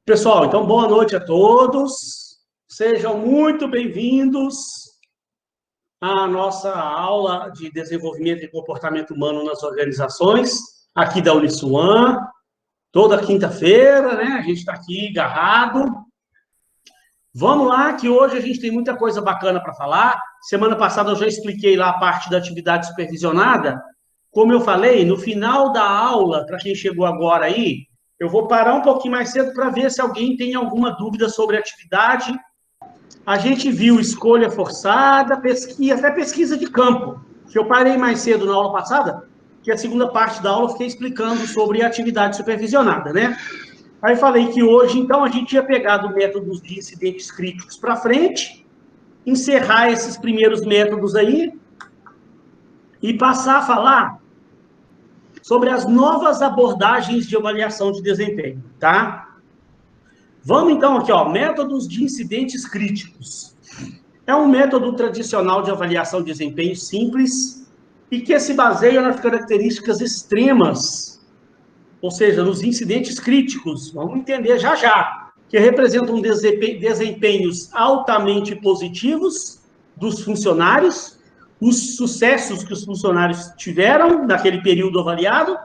Pessoal, então boa noite a todos. Sejam muito bem-vindos à nossa aula de desenvolvimento e comportamento humano nas organizações, aqui da Uniswan, toda quinta-feira, né? A gente está aqui agarrado. Vamos lá, que hoje a gente tem muita coisa bacana para falar. Semana passada eu já expliquei lá a parte da atividade supervisionada. Como eu falei, no final da aula, para quem chegou agora aí, eu vou parar um pouquinho mais cedo para ver se alguém tem alguma dúvida sobre a atividade. A gente viu escolha forçada, pesquisa, até pesquisa de campo, que eu parei mais cedo na aula passada, que a segunda parte da aula eu fiquei explicando sobre a atividade supervisionada, né? Aí falei que hoje, então, a gente ia pegar do método de incidentes críticos para frente, encerrar esses primeiros métodos aí e passar a falar sobre as novas abordagens de avaliação de desempenho, tá? Vamos então aqui, ó, métodos de incidentes críticos. É um método tradicional de avaliação de desempenho simples e que se baseia nas características extremas, ou seja, nos incidentes críticos, vamos entender já já, que representam desempenhos altamente positivos dos funcionários, os sucessos que os funcionários tiveram naquele período avaliado,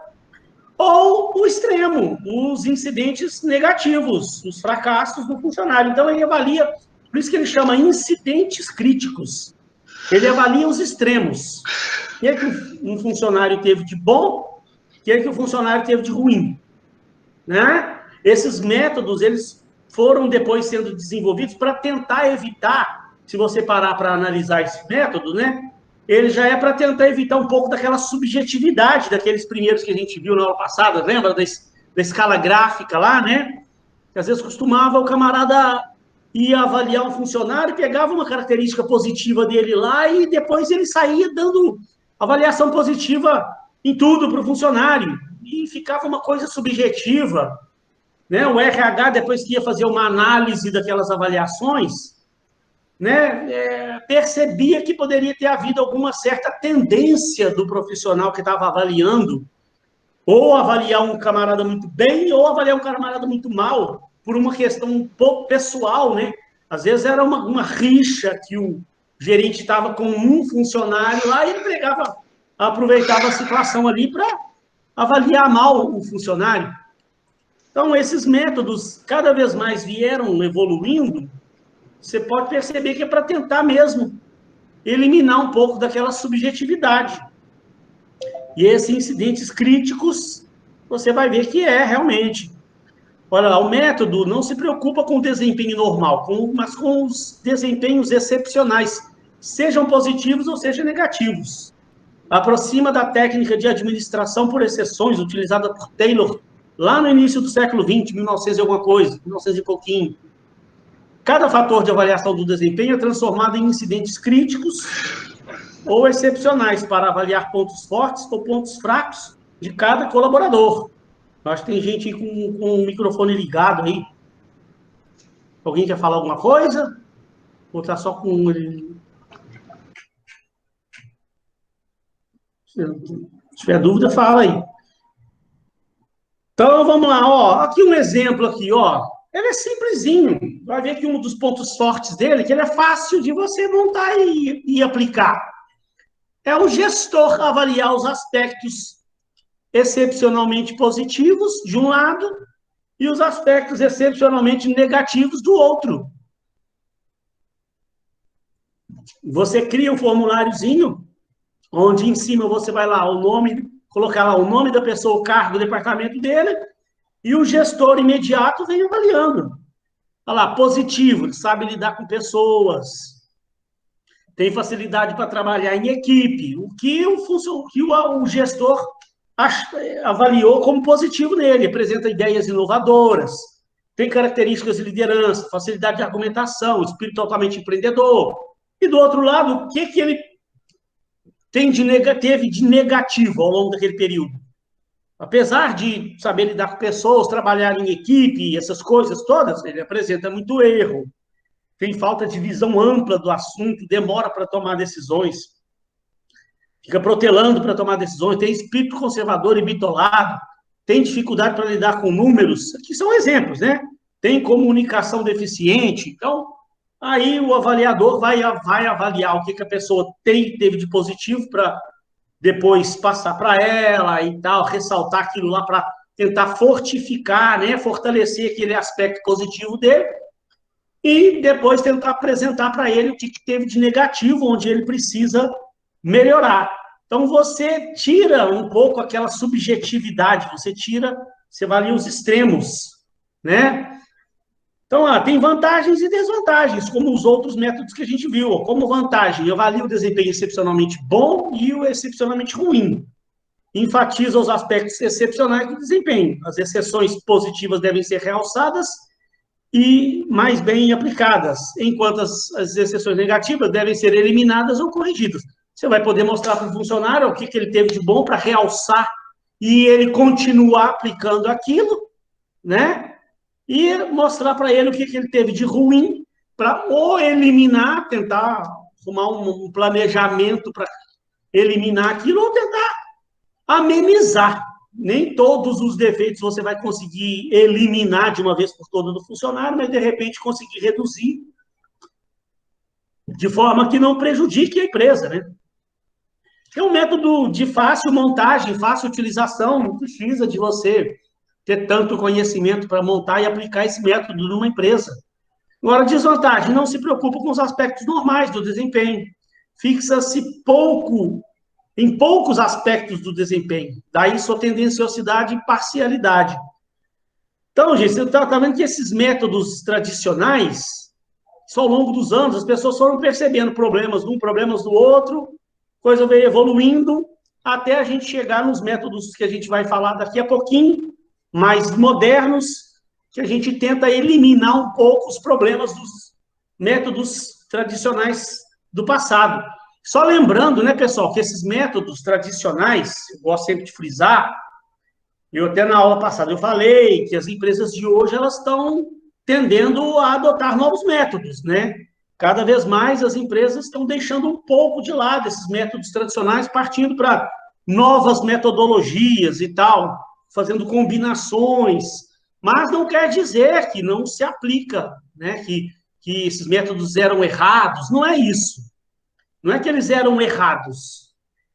ou o extremo, os incidentes negativos, os fracassos do funcionário. Então, ele avalia, por isso que ele chama incidentes críticos. Ele avalia os extremos. O que é que um funcionário teve de bom, o que é que o funcionário teve de ruim. Né? Esses métodos, eles foram depois sendo desenvolvidos para tentar evitar, se você parar para analisar esse método, né? Ele já é para tentar evitar um pouco daquela subjetividade daqueles primeiros que a gente viu na aula passada, lembra da escala gráfica lá, né? Que às vezes costumava o camarada ir avaliar um funcionário, pegava uma característica positiva dele lá e depois ele saía dando avaliação positiva em tudo para o funcionário. E ficava uma coisa subjetiva, né? O RH, depois que ia fazer uma análise daquelas avaliações, né, percebia que poderia ter havido alguma certa tendência do profissional que estava avaliando, ou avaliar um camarada muito bem, ou avaliar um camarada muito mal, por uma questão um pouco pessoal, né? Às vezes era uma rixa que o gerente estava com um funcionário lá e ele aproveitava a situação ali para avaliar mal o funcionário. Então, esses métodos cada vez mais vieram evoluindo. Você pode perceber que é para tentar mesmo eliminar um pouco daquela subjetividade. E esses incidentes críticos, você vai ver que é realmente. Olha lá, o método não se preocupa com o desempenho normal, mas com os desempenhos excepcionais, sejam positivos ou sejam negativos. Aproxima da técnica de administração por exceções, utilizada por Taylor lá no início do século XX, 1900 e alguma coisa, 1900 e pouquinho. Cada fator de avaliação do desempenho é transformado em incidentes críticos ou excepcionais para avaliar pontos fortes ou pontos fracos de cada colaborador. Eu acho que tem gente com o microfone ligado aí. Alguém quer falar alguma coisa? Ou está só com... Se tiver dúvida, fala aí. Então, vamos lá, ó. Aqui um exemplo aqui, ó. Ele é simplesinho. Vai ver que um dos pontos fortes dele, que ele é fácil de você montar e aplicar. É o gestor avaliar os aspectos excepcionalmente positivos, de um lado, e os aspectos excepcionalmente negativos do outro. Você cria um formuláriozinho, onde em cima você vai lá, o nome, colocar lá o nome da pessoa, o cargo, o departamento dele, e o gestor imediato vem avaliando. Olha lá, positivo, ele sabe lidar com pessoas, tem facilidade para trabalhar em equipe, o que o gestor avaliou como positivo nele, apresenta ideias inovadoras, tem características de liderança, facilidade de argumentação, espírito altamente empreendedor. E do outro lado, o que ele teve de negativo ao longo daquele período? Apesar de saber lidar com pessoas, trabalhar em equipe, essas coisas todas, ele apresenta muito erro, tem falta de visão ampla do assunto, demora para tomar decisões, fica protelando para tomar decisões, tem espírito conservador e bitolado, tem dificuldade para lidar com números. Aqui são exemplos, né? tem comunicação deficiente. Então, aí o avaliador vai avaliar o que a pessoa teve de positivo para depois passar para ela e tal, ressaltar aquilo lá para tentar fortificar, né, fortalecer aquele aspecto positivo dele e depois tentar apresentar para ele o que teve de negativo, onde ele precisa melhorar. Então, você tira um pouco aquela subjetividade, você avalia os extremos, né? Então, tem vantagens e desvantagens, como os outros métodos que a gente viu. Como vantagem, eu avalio o desempenho excepcionalmente bom e o excepcionalmente ruim. Enfatiza os aspectos excepcionais do desempenho. As exceções positivas devem ser realçadas e mais bem aplicadas, enquanto as exceções negativas devem ser eliminadas ou corrigidas. Você vai poder mostrar para o funcionário o que ele teve de bom para realçar e ele continuar aplicando aquilo, né? E mostrar para ele o que ele teve de ruim para ou eliminar, tentar arrumar um planejamento para eliminar aquilo ou tentar amenizar. Nem todos os defeitos você vai conseguir eliminar de uma vez por todas do funcionário, mas de repente conseguir reduzir de forma que não prejudique a empresa, né? É um método de fácil montagem, fácil utilização, não precisa de você ter tanto conhecimento para montar e aplicar esse método numa empresa. Agora, desvantagem, não se preocupa com os aspectos normais do desempenho. Fixa-se em poucos aspectos do desempenho. Daí sua tendenciosidade e parcialidade. Então, gente, você está vendo que esses métodos tradicionais, só ao longo dos anos, as pessoas foram percebendo problemas de um, problemas do outro, coisa veio evoluindo, até a gente chegar nos métodos que a gente vai falar daqui a pouquinho, mais modernos, que a gente tenta eliminar um pouco os problemas dos métodos tradicionais do passado. Só lembrando, né, pessoal, que esses métodos tradicionais, eu gosto sempre de frisar, eu até na aula passada eu falei que as empresas de hoje elas estão tendendo a adotar novos métodos, né? Cada vez mais as empresas estão deixando um pouco de lado esses métodos tradicionais, partindo para novas metodologias e tal, fazendo combinações, mas não quer dizer que não se aplica, né? Que esses métodos eram errados, não é isso. Não é que eles eram errados.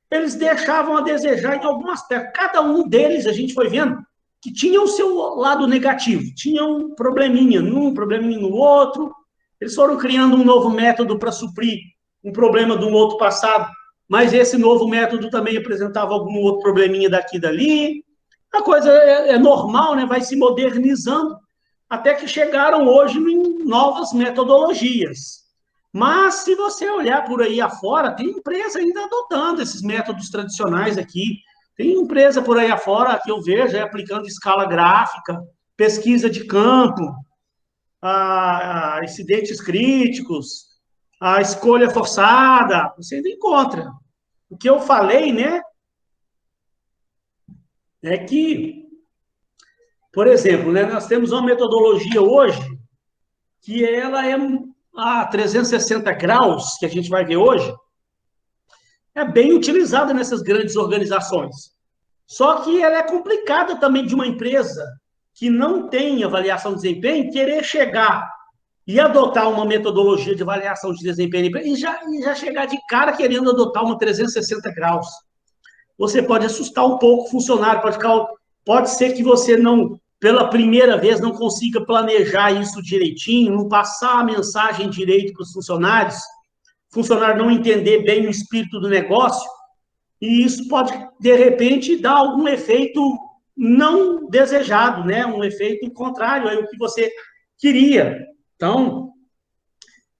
Eles deixavam a desejar em algum aspecto. Cada um deles, a gente foi vendo, que tinha o seu lado negativo, tinha um probleminha num, probleminha no outro. Eles foram criando um novo método para suprir um problema de um outro passado, mas esse novo método também apresentava algum outro probleminha daqui e dali. A coisa é normal, né? Vai se modernizando, até que chegaram hoje em novas metodologias. Mas, se você olhar por aí afora, tem empresa ainda adotando esses métodos tradicionais aqui. Tem empresa por aí afora que eu vejo aplicando escala gráfica, pesquisa de campo, a incidentes críticos, a escolha forçada. Você ainda encontra. O que eu falei, né, é que, por exemplo, né, nós temos uma metodologia hoje que ela é a 360 graus, que a gente vai ver hoje, é bem utilizada nessas grandes organizações. Só que ela é complicada também de uma empresa que não tem avaliação de desempenho querer chegar e adotar uma metodologia de avaliação de desempenho e já chegar de cara querendo adotar uma 360 graus. Você pode assustar um pouco o funcionário, pode ser que você não, pela primeira vez, não consiga planejar isso direitinho, não passar a mensagem direito para os funcionários, o funcionário não entender bem o espírito do negócio, e isso pode, de repente, dar algum efeito não desejado, né? Um efeito contrário ao que você queria. Então,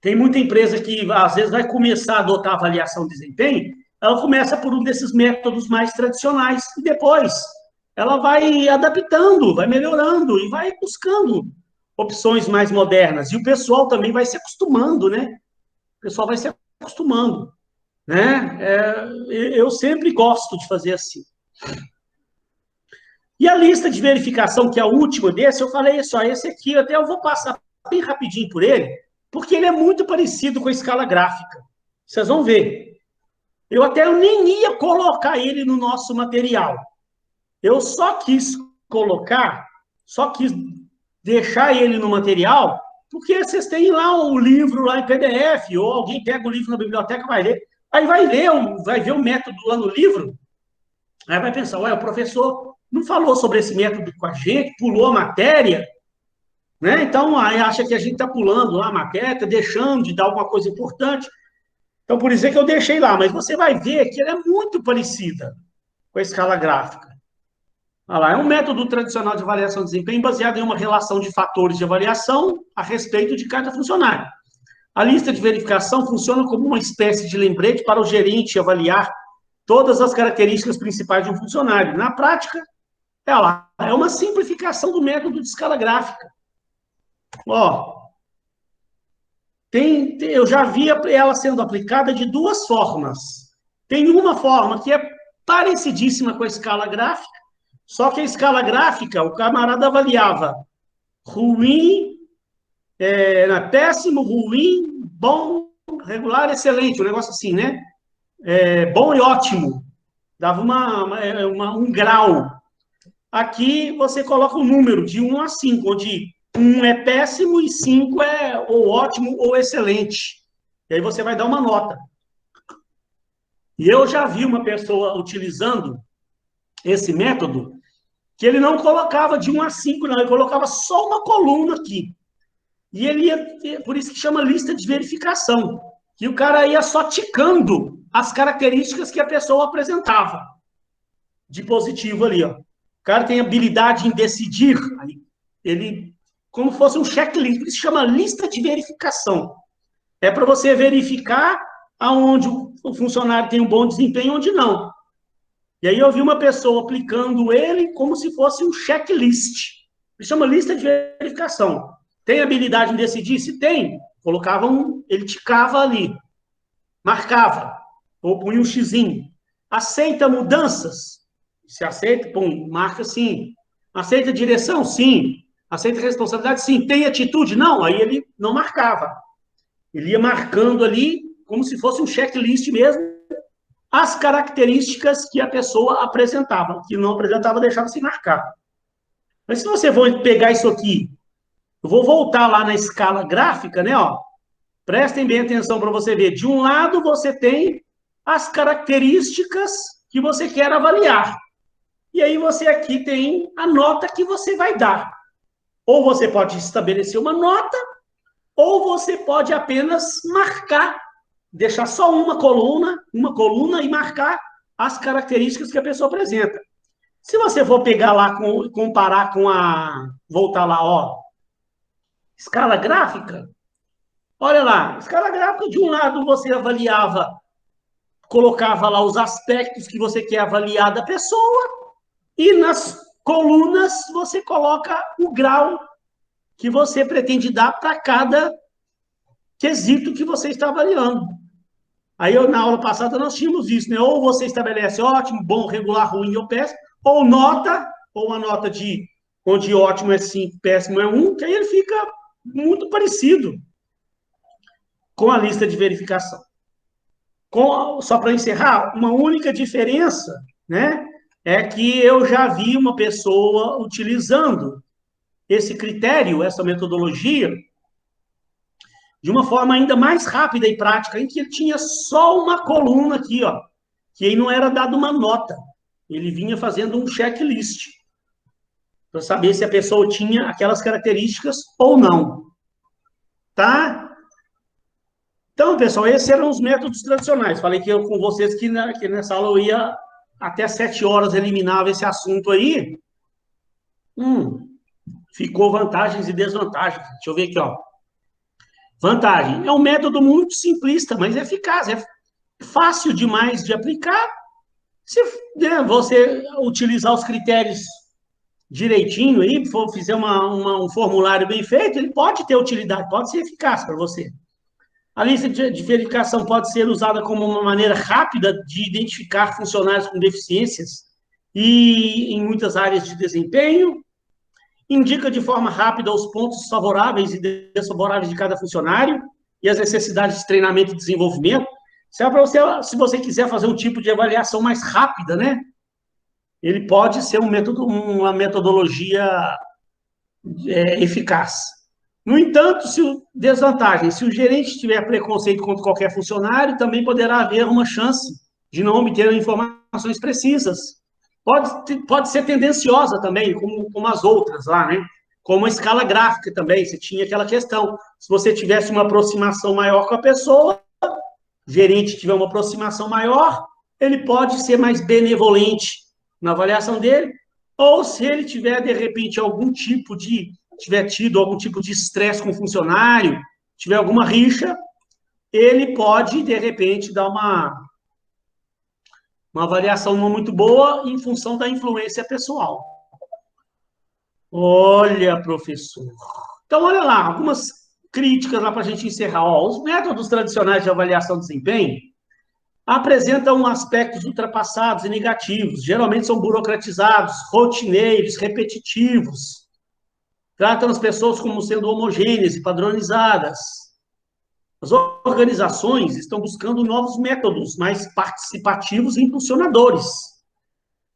tem muita empresa que, às vezes, vai começar a adotar a avaliação de desempenho, ela começa por um desses métodos mais tradicionais, e depois ela vai adaptando, vai melhorando e vai buscando opções mais modernas. E o pessoal também vai se acostumando, né? O pessoal vai se acostumando, né? Eu sempre gosto de fazer assim. E a lista de verificação, que é a última desse, eu falei só, esse aqui até eu vou passar bem rapidinho por ele, porque ele é muito parecido com a escala gráfica. Vocês vão ver. Eu nem ia colocar ele no nosso material. Eu só quis deixar ele no material, porque vocês têm lá um livro lá em PDF, ou alguém pega o livro na biblioteca, vai ler, aí vai ver o método lá no livro, aí vai pensar, ué, o professor não falou sobre esse método com a gente, pulou a matéria, né? Então, aí acha que a gente está pulando lá a matéria, está deixando de dar alguma coisa importante. Então, por isso é que eu deixei lá, mas você vai ver que ela é muito parecida com a escala gráfica. Olha lá, é um método tradicional de avaliação de desempenho baseado em uma relação de fatores de avaliação a respeito de cada funcionário. A lista de verificação funciona como uma espécie de lembrete para o gerente avaliar todas as características principais de um funcionário. Na prática, ela é uma simplificação do método de escala gráfica. Ó, eu já vi ela sendo aplicada de duas formas. Tem uma forma que é parecidíssima com a escala gráfica, só que a escala gráfica, o camarada avaliava ruim, péssimo, ruim, bom, regular, excelente, um negócio assim, né? Bom e ótimo. Dava um grau. Aqui você coloca um número de 1 a 5, onde 1 é péssimo e 5 é ou ótimo ou excelente. E aí você vai dar uma nota. E eu já vi uma pessoa utilizando esse método que ele não colocava de 1 a 5, não, ele colocava só uma coluna aqui. E ele ia, por isso que chama lista de verificação, que o cara ia só ticando as características que a pessoa apresentava de positivo ali, ó. O cara tem habilidade em decidir, ele, como fosse um checklist, por isso chama lista de verificação. É para você verificar aonde o funcionário tem um bom desempenho e onde não. E aí eu vi uma pessoa aplicando ele como se fosse um checklist. Ele chama lista de verificação. Tem habilidade em decidir? Se tem, ele ticava ali, marcava, ou punha um xizinho. Aceita mudanças? Se aceita, pum, marca sim. Aceita direção? Sim. Aceita responsabilidade? Sim. Tem atitude? Não. Aí ele não marcava. Ele ia marcando ali como se fosse um checklist mesmo, as características que a pessoa apresentava. Que não apresentava, deixava sem marcar. Mas se você for pegar isso aqui, eu vou voltar lá na escala gráfica, né? Ó, prestem bem atenção para você ver. De um lado, você tem as características que você quer avaliar. E aí você aqui tem a nota que você vai dar. Ou você pode estabelecer uma nota, ou você pode apenas marcar, deixar só uma coluna e marcar as características que a pessoa apresenta. Se você for pegar lá, comparar com voltar lá, ó, escala gráfica, olha lá, escala gráfica, de um lado você avaliava, colocava lá os aspectos que você quer avaliar da pessoa, e nas colunas você coloca o grau que você pretende dar para cada quesito que você está avaliando. Aí, na aula passada, nós tínhamos isso, né? Ou você estabelece ótimo, bom, regular, ruim ou péssimo, ou uma nota onde ótimo é 5, péssimo é 1, que aí ele fica muito parecido com a lista de verificação. Só para encerrar, uma única diferença, né? É que eu já vi uma pessoa utilizando esse critério, essa metodologia, de uma forma ainda mais rápida e prática, em que ele tinha só uma coluna aqui, ó, que aí não era dado uma nota. Ele vinha fazendo um checklist para saber se a pessoa tinha aquelas características ou não. Tá? Então, pessoal, esses eram os métodos tradicionais. Falei que com vocês que nessa aula eu ia até 7 horas, eliminava esse assunto aí. Ficou vantagens e desvantagens. Deixa eu ver aqui, ó. Vantagem. É um método muito simplista, mas eficaz. É fácil demais de aplicar. Se você utilizar os critérios direitinho aí, fizer um formulário bem feito, ele pode ter utilidade, pode ser eficaz para você. A lista de verificação pode ser usada como uma maneira rápida de identificar funcionários com deficiências e em muitas áreas de desempenho. Indica de forma rápida os pontos favoráveis e desfavoráveis de cada funcionário e as necessidades de treinamento e desenvolvimento. Se você quiser fazer um tipo de avaliação mais rápida, né? Ele pode ser uma metodologia eficaz. No entanto, se o gerente tiver preconceito contra qualquer funcionário, também poderá haver uma chance de não obter informações precisas. Pode ser tendenciosa também, como as outras lá, né? Como a escala gráfica também, você tinha aquela questão. Se você tivesse uma aproximação maior com a pessoa, o gerente tiver uma aproximação maior, ele pode ser mais benevolente na avaliação dele, ou se ele tiver, de repente, tiver tido algum tipo de estresse com o funcionário, tiver alguma rixa, ele pode, de repente, dar uma avaliação não muito boa em função da influência pessoal. Olha, professor. Então, olha lá, algumas críticas lá para a gente encerrar. Ó, os métodos tradicionais de avaliação de desempenho apresentam aspectos ultrapassados e negativos. Geralmente são burocratizados, rotineiros, repetitivos. Tratam as pessoas como sendo homogêneas e padronizadas. As organizações estão buscando novos métodos mais participativos e impulsionadores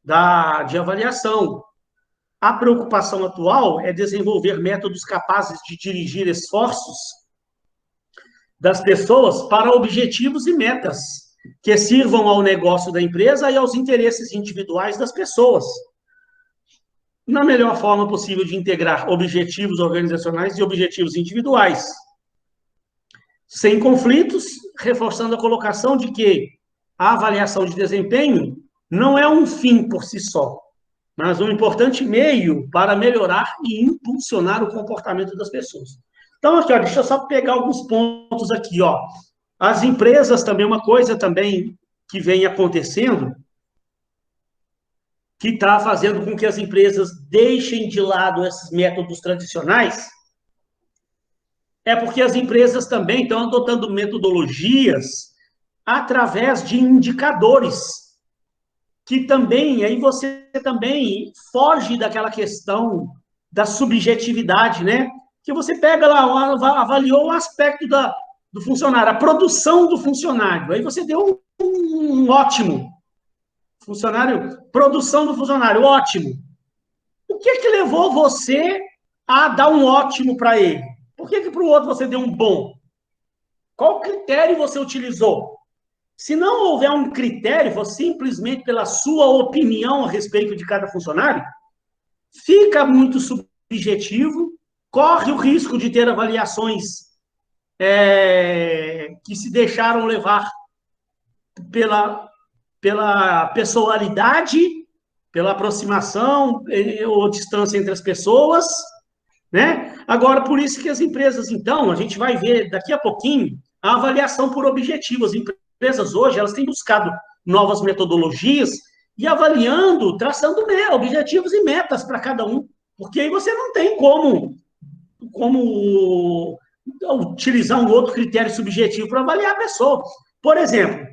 de avaliação. A preocupação atual é desenvolver métodos capazes de dirigir esforços das pessoas para objetivos e metas que sirvam ao negócio da empresa e aos interesses individuais das pessoas, na melhor forma possível de integrar objetivos organizacionais e objetivos individuais, sem conflitos, reforçando a colocação de que a avaliação de desempenho não é um fim por si só, mas um importante meio para melhorar e impulsionar o comportamento das pessoas. Então, aqui, ó, deixa eu só pegar alguns pontos aqui, ó. As empresas também, uma coisa também que vem acontecendo, que está fazendo com que as empresas deixem de lado esses métodos tradicionais, é porque as empresas também estão adotando metodologias através de indicadores, que também, aí você também foge daquela questão da subjetividade, né? Que você pega lá, avaliou o aspecto do funcionário, a produção do funcionário, aí você deu um ótimo. Produção do funcionário, ótimo. O que levou você a dar um ótimo para ele? Por que para o outro você deu um bom? Qual critério você utilizou? Se não houver um critério, for simplesmente pela sua opinião a respeito de cada funcionário, fica muito subjetivo, corre o risco de ter avaliações que se deixaram levar pela pessoalidade, pela aproximação ou distância entre as pessoas, né? Agora, por isso que as empresas, então, a gente vai ver daqui a pouquinho a avaliação por objetivo. As empresas hoje, elas têm buscado novas metodologias e avaliando, traçando objetivos e metas para cada um, porque aí você não tem como utilizar um outro critério subjetivo para avaliar a pessoa. Por exemplo,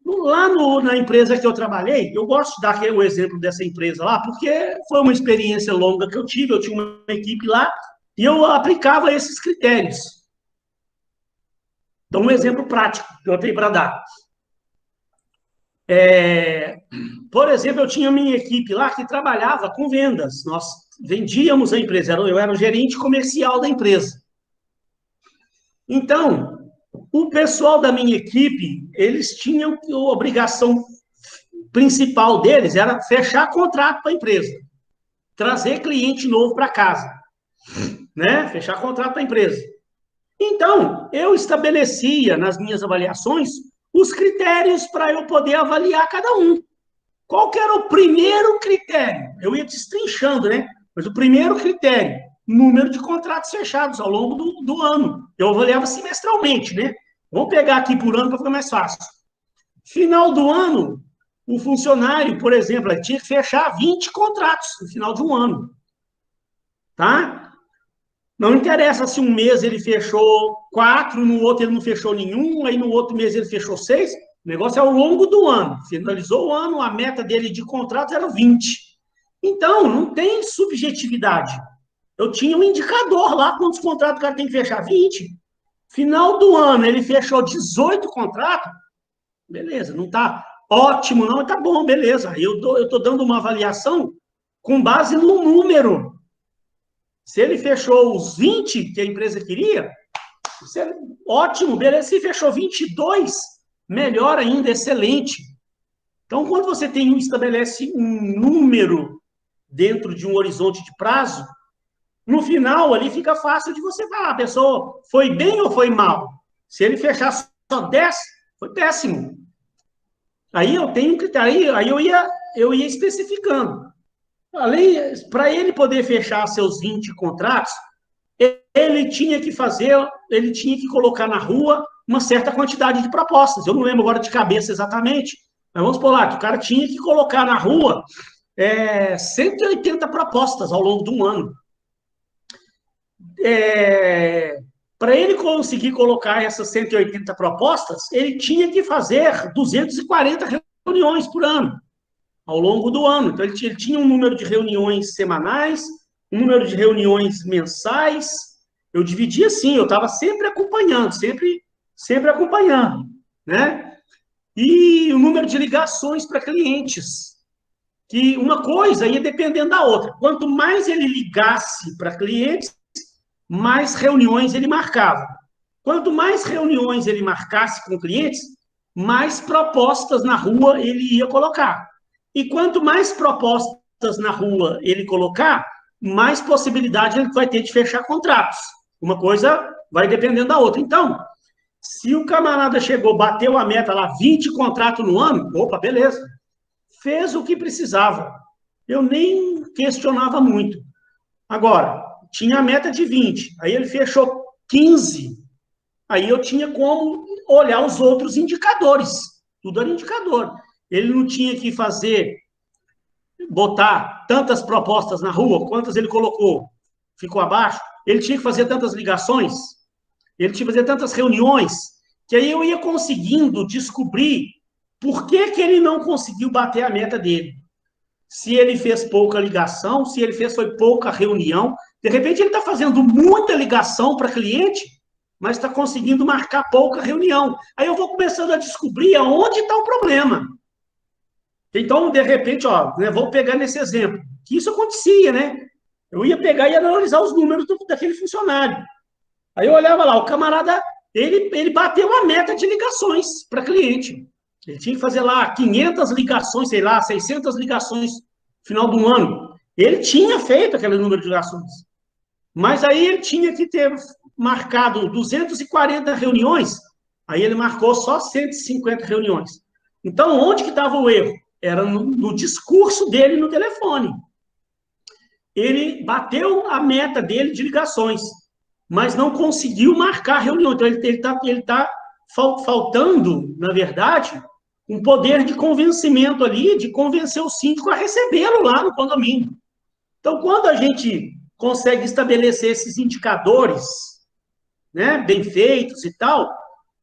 lá na empresa que eu trabalhei, eu gosto de dar o exemplo dessa empresa lá, porque foi uma experiência longa que eu tive, eu tinha uma equipe lá, e eu aplicava esses critérios. Então, um exemplo prático que eu tenho para dar. Por exemplo, eu tinha minha equipe lá que trabalhava com vendas. Nós vendíamos a empresa, eu era o gerente comercial da empresa. Então, o pessoal da minha equipe, eles tinham a obrigação principal deles era fechar contrato para a empresa, trazer cliente novo para casa, né? Fechar contrato para a empresa. Então, eu estabelecia nas minhas avaliações os critérios para eu poder avaliar cada um. Qual que era o primeiro critério? Eu ia destrinchando, né? Mas o primeiro critério, número de contratos fechados ao longo do ano. Eu avaliava semestralmente, né? Vamos pegar aqui por ano para ficar mais fácil. Final do ano, o funcionário, por exemplo, tinha que fechar 20 contratos no final de um ano. Tá? Não interessa se um mês ele fechou 4, no outro ele não fechou nenhum, aí no outro mês ele fechou 6. O negócio é ao longo do ano. Finalizou o ano, a meta dele de contratos era 20. Então, não tem subjetividade. Eu tinha um indicador lá, quantos contratos o cara tem que fechar? 20. Final do ano, ele fechou 18 contratos. Beleza, não está ótimo, não, tá bom, beleza. Eu estou dando uma avaliação com base no número. Se ele fechou os 20 que a empresa queria, ótimo, beleza. Se fechou 22, melhor ainda, excelente. Então, quando você estabelece um número dentro de um horizonte de prazo, no final ali fica fácil de você falar, a pessoa foi bem ou foi mal? Se ele fechar só 10, foi péssimo. Aí eu tenho um critério, aí eu ia especificando. Além, para ele poder fechar seus 20 contratos, ele tinha que colocar na rua uma certa quantidade de propostas. Eu não lembro agora de cabeça exatamente, mas vamos por lá, que o cara tinha que colocar na rua 180 propostas ao longo de um ano. Para ele conseguir colocar essas 180 propostas, ele tinha que fazer 240 reuniões por ano, ao longo do ano. Então, ele tinha um número de reuniões semanais, um número de reuniões mensais. Eu dividia assim, eu estava sempre acompanhando, sempre acompanhando, né? E o número de ligações para clientes, que uma coisa ia dependendo da outra. Quanto mais ele ligasse para clientes, mais reuniões ele marcava. Quanto mais reuniões ele marcasse com clientes, mais propostas na rua ele ia colocar. E quanto mais propostas na rua ele colocar, mais possibilidade ele vai ter de fechar contratos. Uma coisa vai dependendo da outra. Então, se o camarada chegou, bateu a meta lá, 20 contratos no ano, opa, beleza. Fez o que precisava. Eu nem questionava muito. Agora, tinha a meta de 20, aí ele fechou 15, aí eu tinha como olhar os outros indicadores. Tudo era indicador. Ele não tinha que botar tantas propostas na rua, quantas ele colocou, ficou abaixo. Ele tinha que fazer tantas ligações, ele tinha que fazer tantas reuniões, que aí eu ia conseguindo descobrir por que ele não conseguiu bater a meta dele. Se ele fez pouca ligação, se ele foi pouca reunião. De repente, ele está fazendo muita ligação para cliente, mas está conseguindo marcar pouca reunião. Aí eu vou começando a descobrir aonde está o problema. Então, de repente, vou pegar nesse exemplo, que isso acontecia, né? Eu ia pegar e analisar os números daquele funcionário. Aí eu olhava lá, o camarada, ele bateu a meta de ligações para cliente. Ele tinha que fazer lá 500 ligações, sei lá, 600 ligações no final do ano. Ele tinha feito aquele número de ligações. Mas aí ele tinha que ter marcado 240 reuniões, aí ele marcou só 150 reuniões. Então, onde que estava o erro? Era no discurso dele no telefone. Ele bateu a meta dele de ligações, mas não conseguiu marcar a reunião. Então, ele está faltando, na verdade, um poder de convencimento ali, de convencer o síndico a recebê-lo lá no condomínio. Então, quando a gente consegue estabelecer esses indicadores, né, bem feitos e tal,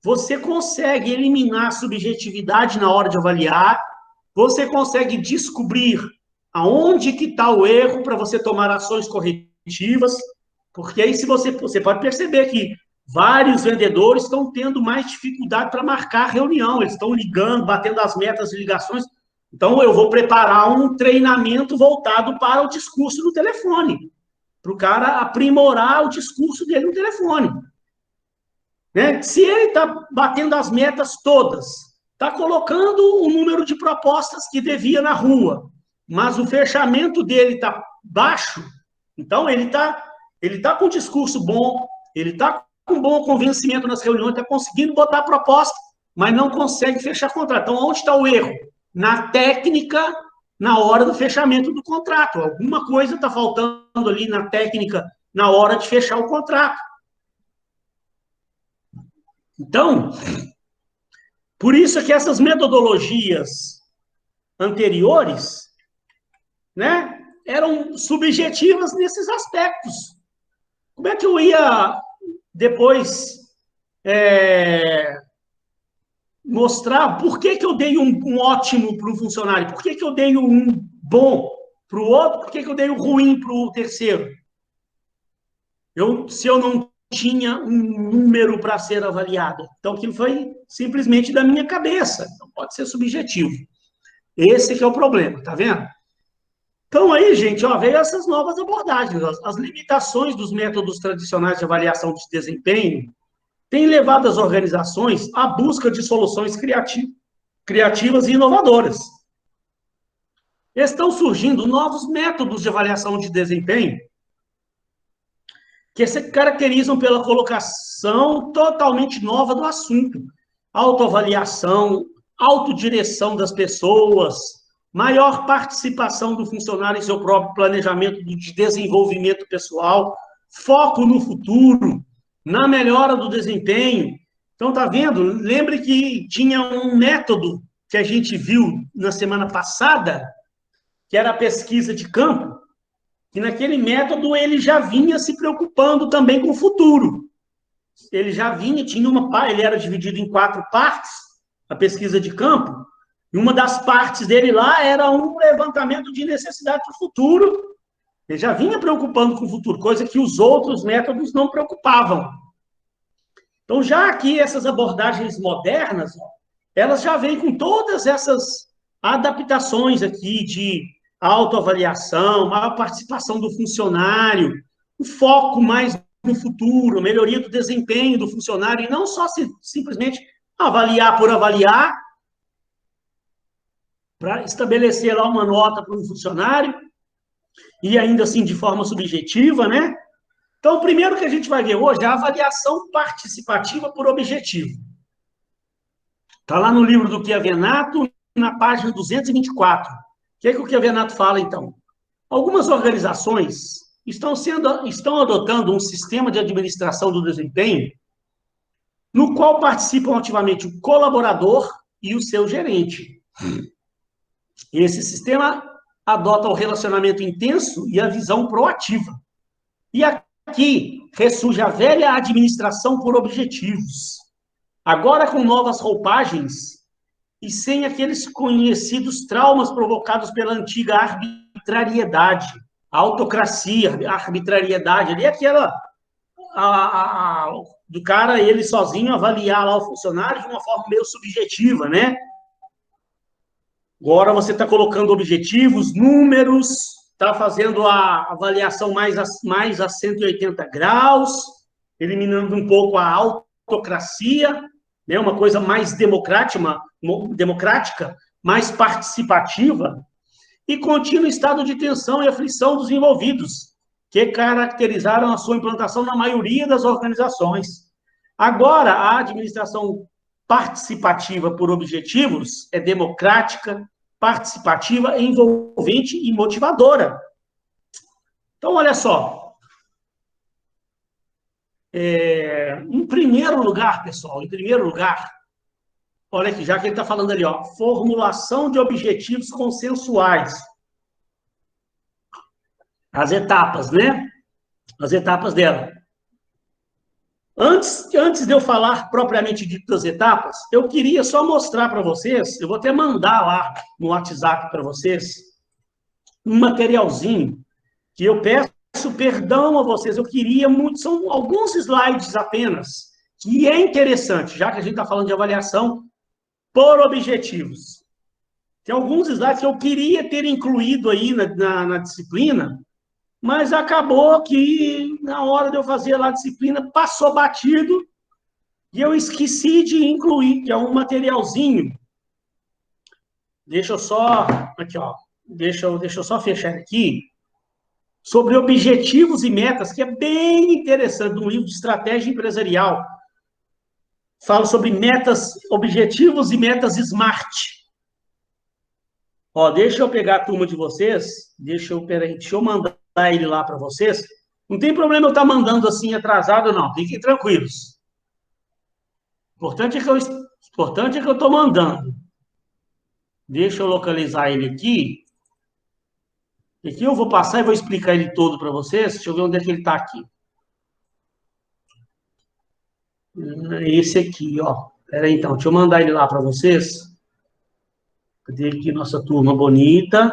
você consegue eliminar a subjetividade na hora de avaliar, você consegue descobrir aonde que está o erro para você tomar ações corretivas, porque aí se você pode perceber que vários vendedores estão tendo mais dificuldade para marcar reunião, eles estão ligando, batendo as metas de ligações. Então, eu vou preparar um treinamento voltado para o discurso do telefone, para o cara aprimorar o discurso dele no telefone. Né? Se ele está batendo as metas todas, está colocando o número de propostas que devia na rua, mas o fechamento dele está baixo, então ele tá com um discurso bom, ele está com um bom convencimento nas reuniões, está conseguindo botar proposta, mas não consegue fechar contrato. Então, onde está o erro? Na técnica, na hora do fechamento do contrato. Alguma coisa está faltando ali na técnica, na hora de fechar o contrato. Então, por isso é que essas metodologias anteriores, né, eram subjetivas nesses aspectos. Como é que eu ia depois mostrar por que eu dei um ótimo para um funcionário, por que eu dei um bom para o outro, por que eu dei um ruim para o terceiro? Se eu não tinha um número para ser avaliado. Então, aquilo foi simplesmente da minha cabeça. Não pode ser subjetivo. Esse que é o problema, tá vendo? Então, aí, gente, ó, veio essas novas abordagens. As limitações dos métodos tradicionais de avaliação de desempenho têm levado as organizações à busca de soluções criativas e inovadoras. Estão surgindo novos métodos de avaliação de desempenho que se caracterizam pela colocação totalmente nova do assunto. Autoavaliação, autodireção das pessoas, maior participação do funcionário em seu próprio planejamento de desenvolvimento pessoal, foco no futuro, na melhora do desempenho. Então, tá vendo? Lembre que tinha um método que a gente viu na semana passada, que era a pesquisa de campo, que naquele método ele já vinha se preocupando também com o futuro. Ele já vinha, ele era dividido em 4 partes, a pesquisa de campo, e uma das partes dele lá era um levantamento de necessidade para o futuro. Ele já vinha preocupando com o futuro, coisa que os outros métodos não preocupavam. Então, já aqui, essas abordagens modernas, elas já vêm com todas essas adaptações aqui de autoavaliação, maior participação do funcionário, o foco mais no futuro, melhoria do desempenho do funcionário, e não só simplesmente avaliar por avaliar, para estabelecer lá uma nota para um funcionário, e ainda assim de forma subjetiva, né? Então, o primeiro que a gente vai ver hoje é a avaliação participativa por objetivo. Está lá no livro do Chiavenato, na página 224. O que é que o Chiavenato fala, então? Algumas organizações estão adotando um sistema de administração do desempenho no qual participam ativamente o colaborador e o seu gerente. Esse sistema adota o relacionamento intenso e a visão proativa. E aqui ressurge a velha administração por objetivos. Agora com novas roupagens e sem aqueles conhecidos traumas provocados pela antiga arbitrariedade, a autocracia, a arbitrariedade, ali aquela do cara, ele sozinho, avaliar lá o funcionário de uma forma meio subjetiva, né? Agora você está colocando objetivos, números, está fazendo a avaliação mais a 180 graus, eliminando um pouco a autocracia, né? Uma coisa mais democrática, mais participativa, e contínuo estado de tensão e aflição dos envolvidos, que caracterizaram a sua implantação na maioria das organizações. Agora, a administração participativa por objetivos é democrática, participativa, envolvente e motivadora. Então, olha só. Em primeiro lugar, pessoal, olha aqui, já que ele está falando ali, ó, formulação de objetivos consensuais. As etapas, né? As etapas dela. Antes de eu falar propriamente dito das etapas, eu queria só mostrar para vocês, eu vou até mandar lá no WhatsApp para vocês, um materialzinho que eu peço perdão a vocês, eu queria muito, são alguns slides apenas, que é interessante, já que a gente está falando de avaliação por objetivos. Tem alguns slides que eu queria ter incluído aí na disciplina, mas acabou que, na hora de eu fazer lá a disciplina, passou batido e eu esqueci de incluir, que é um materialzinho. Deixa eu só... Aqui, ó. Deixa eu só fechar aqui. Sobre objetivos e metas, que é bem interessante, um livro de estratégia empresarial. Fala sobre metas, objetivos e metas SMART. Ó, deixa eu pegar a turma de vocês, deixa eu mandar ele lá para vocês. Não tem problema eu estar mandando assim atrasado, não. Fiquem tranquilos. O importante é que eu estou mandando. Deixa eu localizar ele aqui. Aqui eu vou passar e vou explicar ele todo para vocês. Deixa eu ver onde é que ele está aqui. Esse aqui, ó. Espera aí, então. Deixa eu mandar ele lá para vocês. Cadê aqui nossa turma bonita?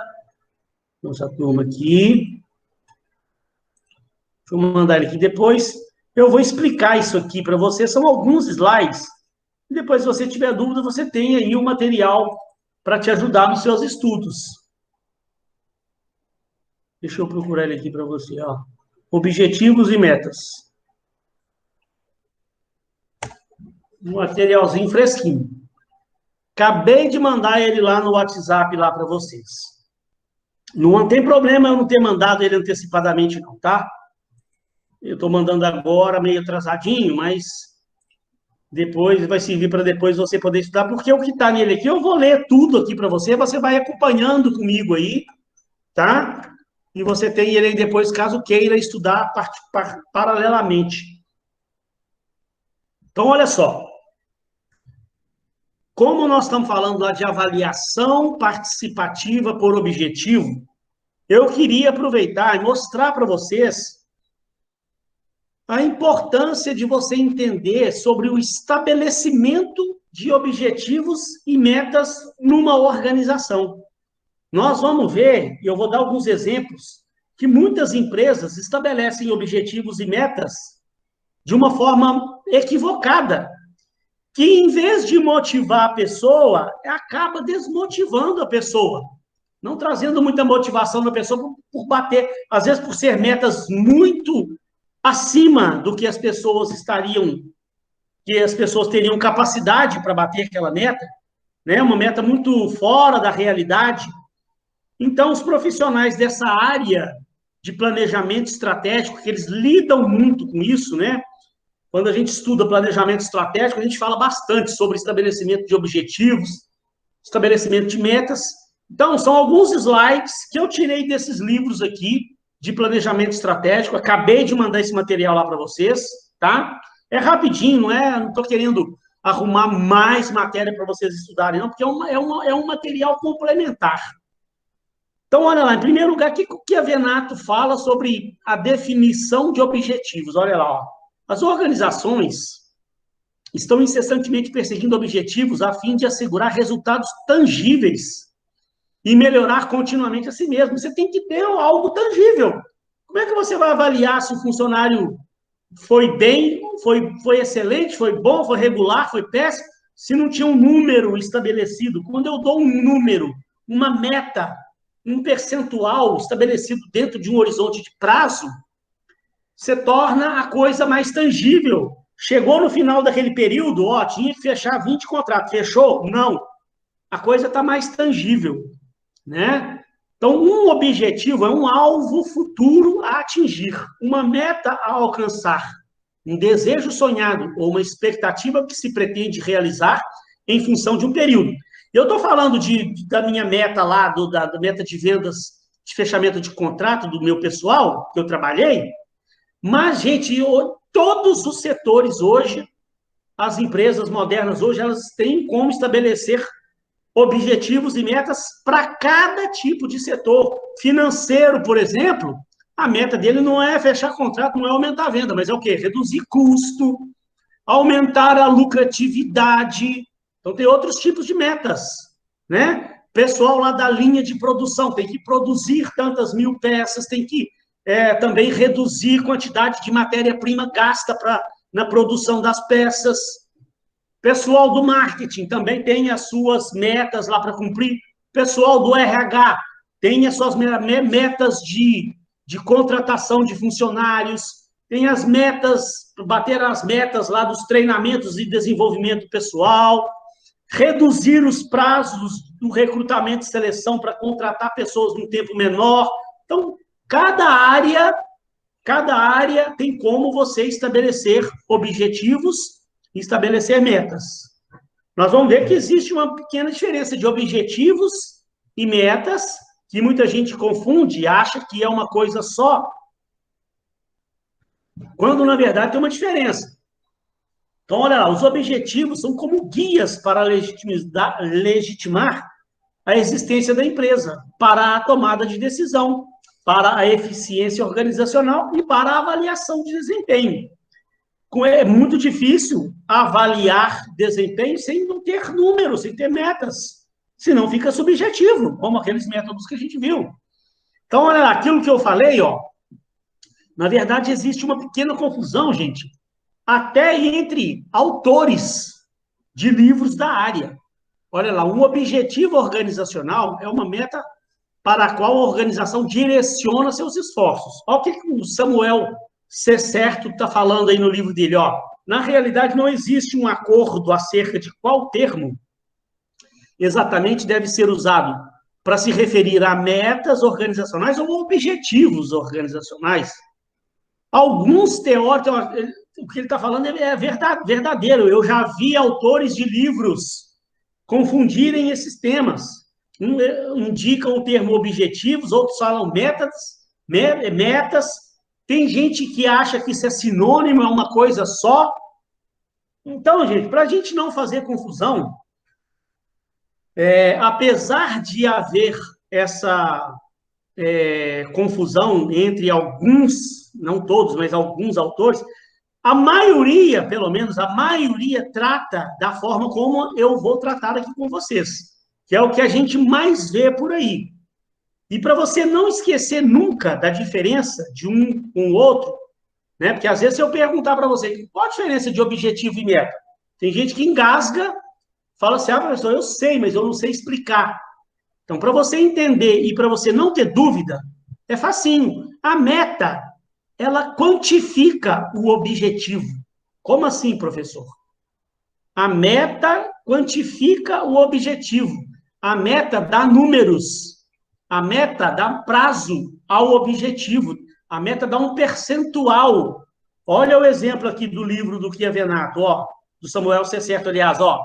Nossa turma aqui. Deixa eu mandar ele aqui. Depois eu vou explicar isso aqui para vocês. São alguns slides. E depois, se você tiver dúvida, você tem aí o material para te ajudar nos seus estudos. Deixa eu procurar ele aqui para você, ó. Objetivos e metas. Um materialzinho fresquinho. Acabei de mandar ele lá no WhatsApp lá para vocês. Não tem problema eu não ter mandado ele antecipadamente, não, tá? Eu estou mandando agora, meio atrasadinho, mas depois vai servir para depois você poder estudar, porque o que está nele aqui, eu vou ler tudo aqui para você, você vai acompanhando comigo aí, tá? E você tem ele aí depois, caso queira estudar paralelamente. Então, olha só. Como nós estamos falando lá de avaliação participativa por objetivo, eu queria aproveitar e mostrar para vocês a importância de você entender sobre o estabelecimento de objetivos e metas numa organização. Nós vamos ver, e eu vou dar alguns exemplos, que muitas empresas estabelecem objetivos e metas de uma forma equivocada, que em vez de motivar a pessoa, acaba desmotivando a pessoa, não trazendo muita motivação na pessoa por bater, às vezes por ser metas muito acima do que as pessoas teriam capacidade para bater aquela meta, né? Uma meta muito fora da realidade. Então, os profissionais dessa área de planejamento estratégico, que eles lidam muito com isso, né? Quando a gente estuda planejamento estratégico, a gente fala bastante sobre estabelecimento de objetivos, estabelecimento de metas. Então, são alguns slides que eu tirei desses livros aqui de planejamento estratégico. Acabei de mandar esse material lá para vocês, tá? É rapidinho, não estou querendo arrumar mais matéria para vocês estudarem, não, porque é um material complementar. Então, olha lá, em primeiro lugar, o que a Venato fala sobre a definição de objetivos? Olha lá, ó. As organizações estão incessantemente perseguindo objetivos a fim de assegurar resultados tangíveis e melhorar continuamente a si mesmo. Você tem que ter algo tangível. Como é que você vai avaliar se o funcionário foi bem, foi excelente, foi bom, foi regular, foi péssimo, se não tinha um número estabelecido? Quando eu dou um número, uma meta, um percentual estabelecido dentro de um horizonte de prazo, você torna a coisa mais tangível. Chegou no final daquele período, ó, tinha que fechar 20 contratos. Fechou? Não. A coisa está mais tangível, né? Então, um objetivo é um alvo futuro a atingir, uma meta a alcançar, um desejo sonhado ou uma expectativa que se pretende realizar em função de um período. Eu estou falando da minha meta lá, da meta de vendas, de fechamento de contrato do meu pessoal, que eu trabalhei, mas, gente, todos os setores hoje, as empresas modernas hoje, elas têm como estabelecer objetivos e metas para cada tipo de setor. Financeiro, por exemplo, a meta dele não é fechar contrato, não é aumentar a venda, mas é o quê? Reduzir custo, aumentar a lucratividade. Então, tem outros tipos de metas, né? Pessoal lá da linha de produção tem que produzir tantas mil peças, tem que também reduzir quantidade de matéria-prima gasta na produção das peças. Pessoal do marketing também tem as suas metas lá para cumprir. Pessoal do RH tem as suas metas de contratação de funcionários, tem as metas, bater as metas lá dos treinamentos e desenvolvimento pessoal, reduzir os prazos do recrutamento e seleção para contratar pessoas num tempo menor. Então, cada área tem como você estabelecer objetivos e estabelecer metas. Nós vamos ver que existe uma pequena diferença de objetivos e metas, que muita gente confunde e acha que é uma coisa só, quando, na verdade, tem uma diferença. Então, olha lá, os objetivos são como guias para legitimar a existência da empresa, para a tomada de decisão, para a eficiência organizacional e para a avaliação de desempenho. É muito difícil avaliar desempenho sem não ter números, sem ter metas, senão fica subjetivo, como aqueles métodos que a gente viu. Então, olha lá, aquilo que eu falei, ó, na verdade existe uma pequena confusão, gente, até entre autores de livros da área. Olha lá, um objetivo organizacional é uma meta para a qual a organização direciona seus esforços. Olha o que o Samuel C. Certo está falando aí no livro dele. Ó. Na realidade, não existe um acordo acerca de qual termo exatamente deve ser usado para se referir a metas organizacionais ou objetivos organizacionais. Alguns teóricos, o que ele está falando é verdadeiro. Eu já vi autores de livros confundirem esses temas. Indicam o termo objetivos, outros falam metas. Tem gente que acha que isso é sinônimo, é uma coisa só. Então, gente, para a gente não fazer confusão, apesar de haver essa confusão entre alguns, não todos, mas alguns autores, a maioria, pelo menos, a maioria trata da forma como eu vou tratar aqui com vocês, que é o que a gente mais vê por aí. E para você não esquecer nunca da diferença de um com o outro, né? Porque às vezes se eu perguntar para você qual a diferença de objetivo e meta, tem gente que engasga, fala assim, professor, eu sei, mas eu não sei explicar. Então, para você entender e para você não ter dúvida, é facinho. A meta, ela quantifica o objetivo. Como assim, professor? A meta quantifica o objetivo. A meta dá números. A meta dá prazo ao objetivo. A meta dá um percentual. Olha o exemplo aqui do livro do Chiavenato, ó, do Samuel C. Certo, aliás, ó.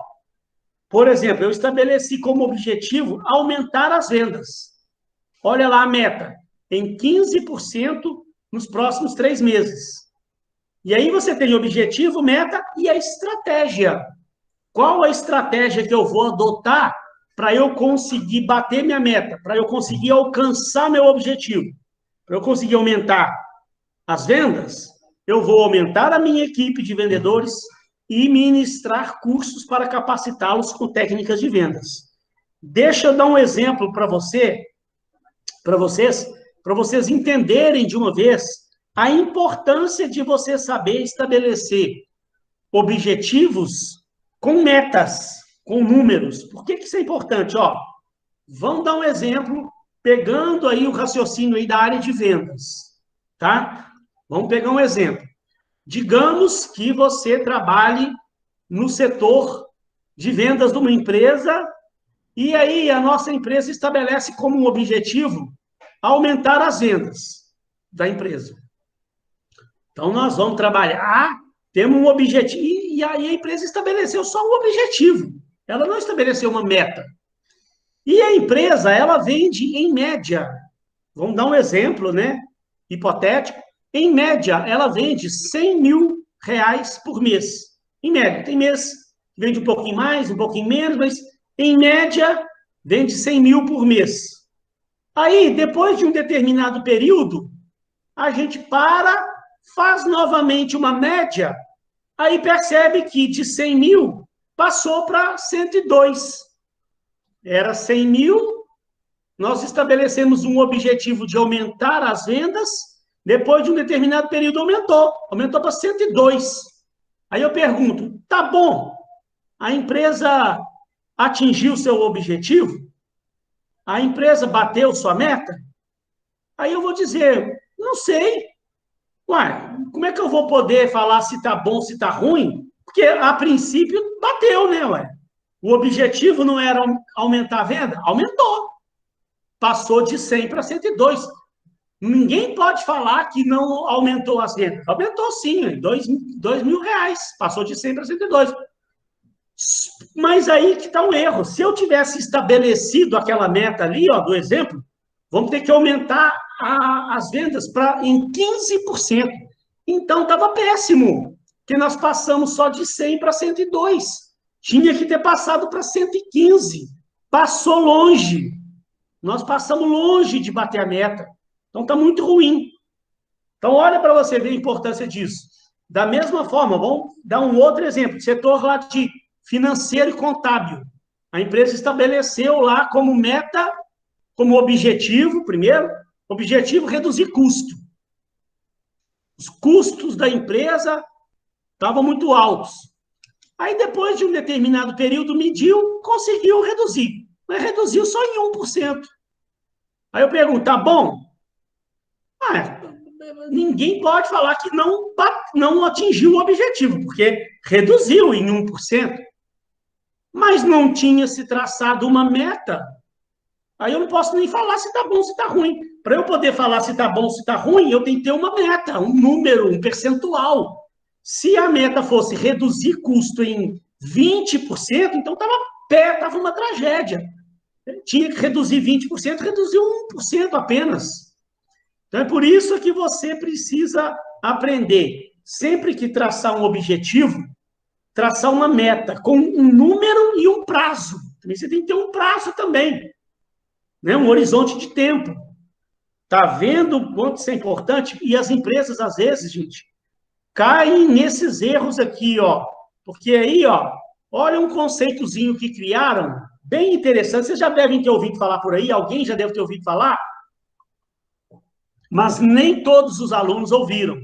Por exemplo, eu estabeleci como objetivo aumentar as vendas. Olha lá a meta, em 15% nos próximos 3 meses. E aí você tem o objetivo, meta e a estratégia. Qual a estratégia que eu vou adotar para eu conseguir bater minha meta, para eu conseguir alcançar meu objetivo? Para eu conseguir aumentar as vendas, eu vou aumentar a minha equipe de vendedores e ministrar cursos para capacitá-los com técnicas de vendas. Deixa eu dar um exemplo para vocês entenderem de uma vez a importância de você saber estabelecer objetivos com metas, com números. Por que isso é importante? Ó, vamos dar um exemplo, pegando aí o raciocínio aí da área de vendas, tá? Vamos pegar um exemplo. Digamos que você trabalhe no setor de vendas de uma empresa e aí a nossa empresa estabelece como um objetivo aumentar as vendas da empresa. Então, nós vamos trabalhar, temos um objetivo, e aí a empresa estabeleceu só um objetivo, ela não estabeleceu uma meta. E a empresa, ela vende em média, vamos dar um exemplo, né, hipotético, em média, ela vende R$100.000 por mês. Em média, tem mês que vende um pouquinho mais, um pouquinho menos, mas em média, vende 100 mil por mês. Aí, depois de um determinado período, a gente faz novamente uma média, aí percebe que de 100 mil passou para 102. Era 100 mil, nós estabelecemos um objetivo de aumentar as vendas, depois de um determinado período aumentou para 102. Aí eu pergunto, tá bom, a empresa atingiu seu objetivo? A empresa bateu sua meta? Aí eu vou dizer, não sei. Uai, como é que eu vou poder falar se tá bom, se tá ruim? Porque, a princípio, bateu, né, ué? O objetivo não era aumentar a venda? Aumentou. Passou de 100 para 102. Ninguém pode falar que não aumentou as vendas. Aumentou sim, R$2.000. Passou de 100 para 102. Mas aí que está um erro. Se eu tivesse estabelecido aquela meta ali, ó, do exemplo, vamos ter que aumentar as vendas em 15%. Então, estava péssimo, porque nós passamos só de 100 para 102. Tinha que ter passado para 115. Passou longe. Nós passamos longe de bater a meta. Então, está muito ruim. Então, olha para você ver a importância disso. Da mesma forma, vamos dar um outro exemplo. Setor lá de financeiro e contábil. A empresa estabeleceu lá como meta, como objetivo, primeiro, objetivo reduzir custo. Os custos da empresa estavam muito altos. Aí, depois de um determinado período, mediu, conseguiu reduzir. Mas reduziu só em 1%. Aí eu pergunto, tá bom? Ah, ninguém pode falar que não atingiu o objetivo, porque reduziu em 1%, mas não tinha se traçado uma meta. Aí eu não posso nem falar se está bom ou se está ruim. Para eu poder falar se está bom ou se está ruim, eu tenho que ter uma meta, um número, um percentual. Se a meta fosse reduzir custo em 20%, então estava uma tragédia. Tinha que reduzir 20%, reduziu 1% apenas. Então é por isso que você precisa aprender, sempre que traçar um objetivo, traçar uma meta com um número e um prazo. Também você tem que ter um prazo também, né? Um horizonte de tempo. Tá vendo o quanto isso é importante? E as empresas, às vezes, gente, caem nesses erros aqui, ó. Porque aí, ó, olha um conceitozinho que criaram, bem interessante. Vocês já devem ter ouvido falar por aí, alguém já deve ter ouvido falar, mas nem todos os alunos ouviram.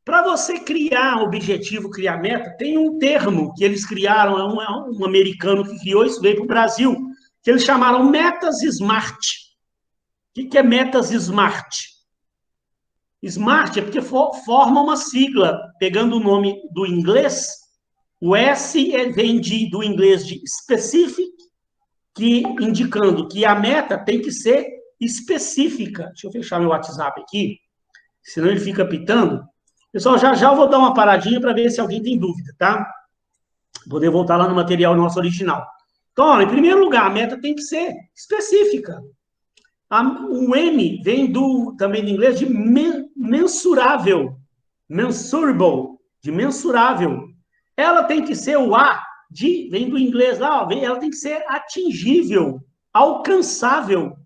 Para você criar objetivo, criar meta, tem um termo que eles criaram, um americano que criou isso, veio para o Brasil, que eles chamaram metas SMART. O que é metas SMART? SMART é porque forma uma sigla, pegando o nome do inglês, o S vem do inglês de specific, que indicando que a meta tem que ser específica. Deixa eu fechar meu WhatsApp aqui, senão ele fica pitando. Pessoal, já já eu vou dar uma paradinha para ver se alguém tem dúvida, tá? Poder voltar lá no material nosso original. Então, ó, em primeiro lugar, a meta tem que ser específica. O M vem também do inglês de mensurável, mensurable, de mensurável. Ela tem que ser o A, vem do inglês lá, ó, ela tem que ser atingível, alcançável.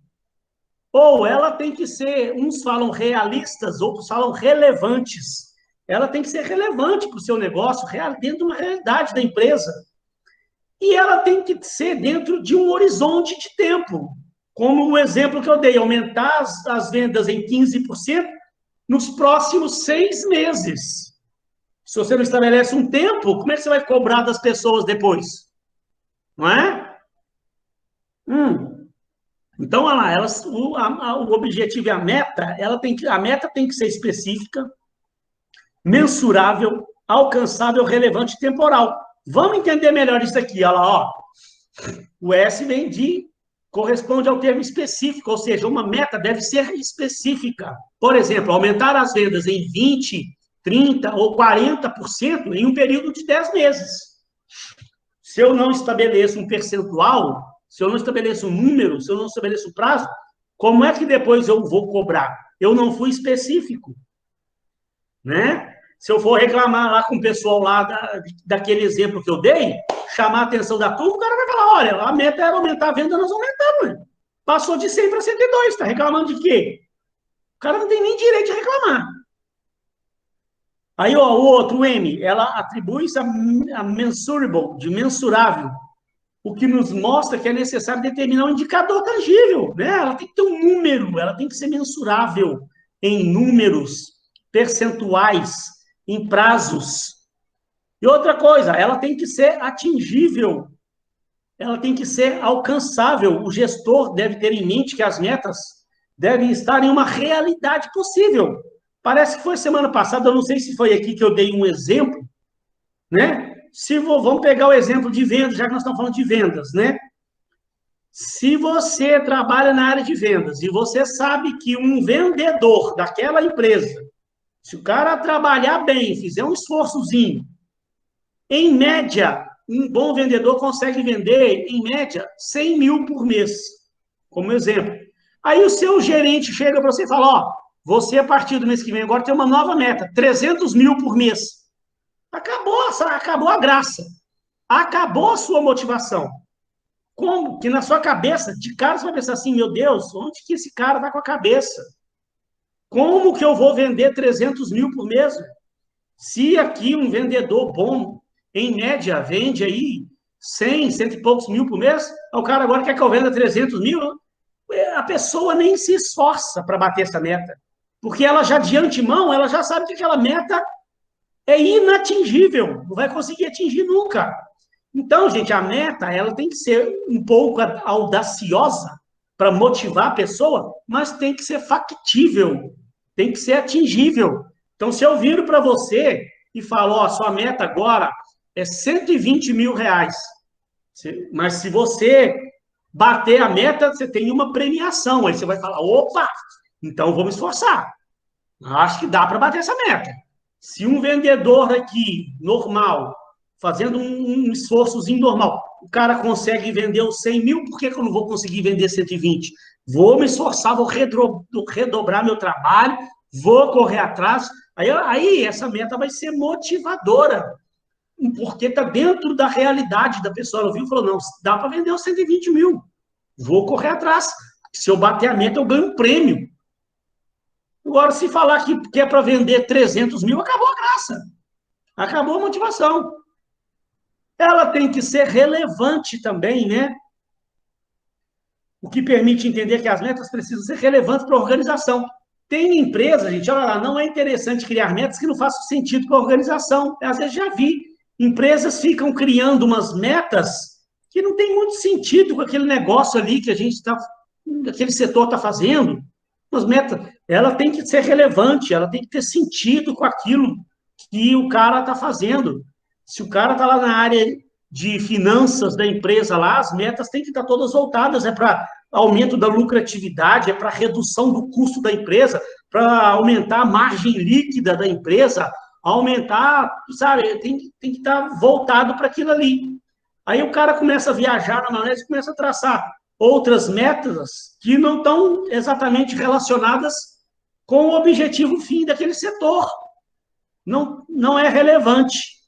Ou ela tem que ser, uns falam realistas, outros falam relevantes. Ela tem que ser relevante para o seu negócio, dentro de uma realidade da empresa. E ela tem que ser dentro de um horizonte de tempo. Como o exemplo que eu dei, aumentar as vendas em 15% nos próximos 6 meses. Se você não estabelece um tempo, como é que você vai cobrar das pessoas depois? Não é? Então, olha lá, o objetivo e a meta, a meta tem que ser específica, mensurável, alcançável, relevante e temporal. Vamos entender melhor isso aqui, olha lá, ó. O S vem corresponde ao termo específico, ou seja, uma meta deve ser específica. Por exemplo, aumentar as vendas em 20, 30 ou 40% em um período de 10 meses. Se eu não estabeleço um percentual, se eu não estabeleço um número, se eu não estabeleço um prazo, como é que depois eu vou cobrar? Eu não fui específico, né? Se eu for reclamar lá com o pessoal lá daquele exemplo que eu dei, chamar a atenção da turma, o cara vai falar, olha, a meta era aumentar a venda, nós aumentamos. Né? Passou de 100 para 102, está reclamando de quê? O cara não tem nem direito de reclamar. Aí, ó, o outro, o M, ela atribui-se a mensurable, de mensurável, o que nos mostra que é necessário determinar um indicador tangível, né? Ela tem que ter um número, ela tem que ser mensurável em números, percentuais, em prazos. E outra coisa, ela tem que ser atingível, ela tem que ser alcançável. O gestor deve ter em mente que as metas devem estar em uma realidade possível. Parece que foi semana passada, eu não sei se foi aqui que eu dei um exemplo, né? Vamos pegar o exemplo de vendas, já que nós estamos falando de vendas, né? Se você trabalha na área de vendas e você sabe que um vendedor daquela empresa, se o cara trabalhar bem, fizer um esforçozinho, em média, um bom vendedor consegue vender, em média, 100 mil por mês, como exemplo. Aí o seu gerente chega para você e fala, ó, você, a partir do mês que vem, agora tem uma nova meta, 300 mil por mês. Acabou a graça. Acabou a sua motivação. Como que na sua cabeça, de cara, você vai pensar assim, meu Deus, onde que esse cara está com a cabeça? Como que eu vou vender 300 mil por mês? Se aqui um vendedor bom, em média, vende aí 100, cento e poucos mil por mês, o cara agora quer que eu venda 300 mil, a pessoa nem se esforça para bater essa meta. Porque ela já, de antemão, ela já sabe que aquela meta é inatingível, não vai conseguir atingir nunca. Então, gente, a meta ela tem que ser um pouco audaciosa para motivar a pessoa, mas tem que ser factível, tem que ser atingível. Então, se eu viro para você e falo, ó, sua meta agora é 120 mil reais, mas se você bater a meta, você tem uma premiação, aí você vai falar, opa, então vou me esforçar. Acho que dá para bater essa meta. Se um vendedor aqui, normal, fazendo um esforçozinho normal, o cara consegue vender os 100 mil, por que eu não vou conseguir vender 120? Vou me esforçar, vou redobrar meu trabalho, vou correr atrás. Aí essa meta vai ser motivadora, porque está dentro da realidade da pessoa. Ela viu e falou, não, dá para vender os 120 mil. Vou correr atrás. Se eu bater a meta, eu ganho um prêmio. Agora, se falar que é para vender 300 mil, acabou a graça. Acabou a motivação. Ela tem que ser relevante também, né? O que permite entender que as metas precisam ser relevantes para a organização. Tem empresa, gente, olha lá, não é interessante criar metas que não façam sentido para a organização. Às vezes já vi. Empresas ficam criando umas metas que não tem muito sentido com aquele negócio ali que a gente está, aquele setor está fazendo. Umas metas, ela tem que ser relevante, ela tem que ter sentido com aquilo que o cara está fazendo. Se o cara está lá na área de finanças da empresa lá, as metas têm que estar todas voltadas, é para aumento da lucratividade, é para redução do custo da empresa, para aumentar a margem líquida da empresa, aumentar, sabe, tem que estar voltado para aquilo ali. Aí o cara começa a viajar na maionese e começa a traçar outras metas que não estão exatamente relacionadas com o objetivo fim daquele setor. Não é relevante.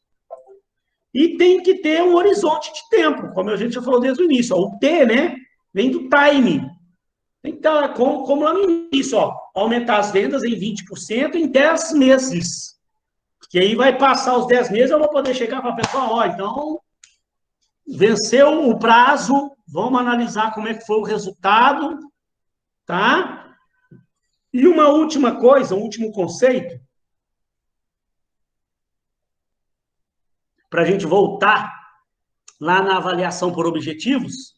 E tem que ter um horizonte de tempo, como a gente já falou desde o início. O T, né, vem do time. Então, como lá no início, ó, aumentar as vendas em 20% em 10 meses. Que aí vai passar os 10 meses, eu vou poder chegar para a pessoa, ó, então, venceu o prazo, vamos analisar como é que foi o resultado, tá? E uma última coisa, um último conceito, para a gente voltar lá na avaliação por objetivos,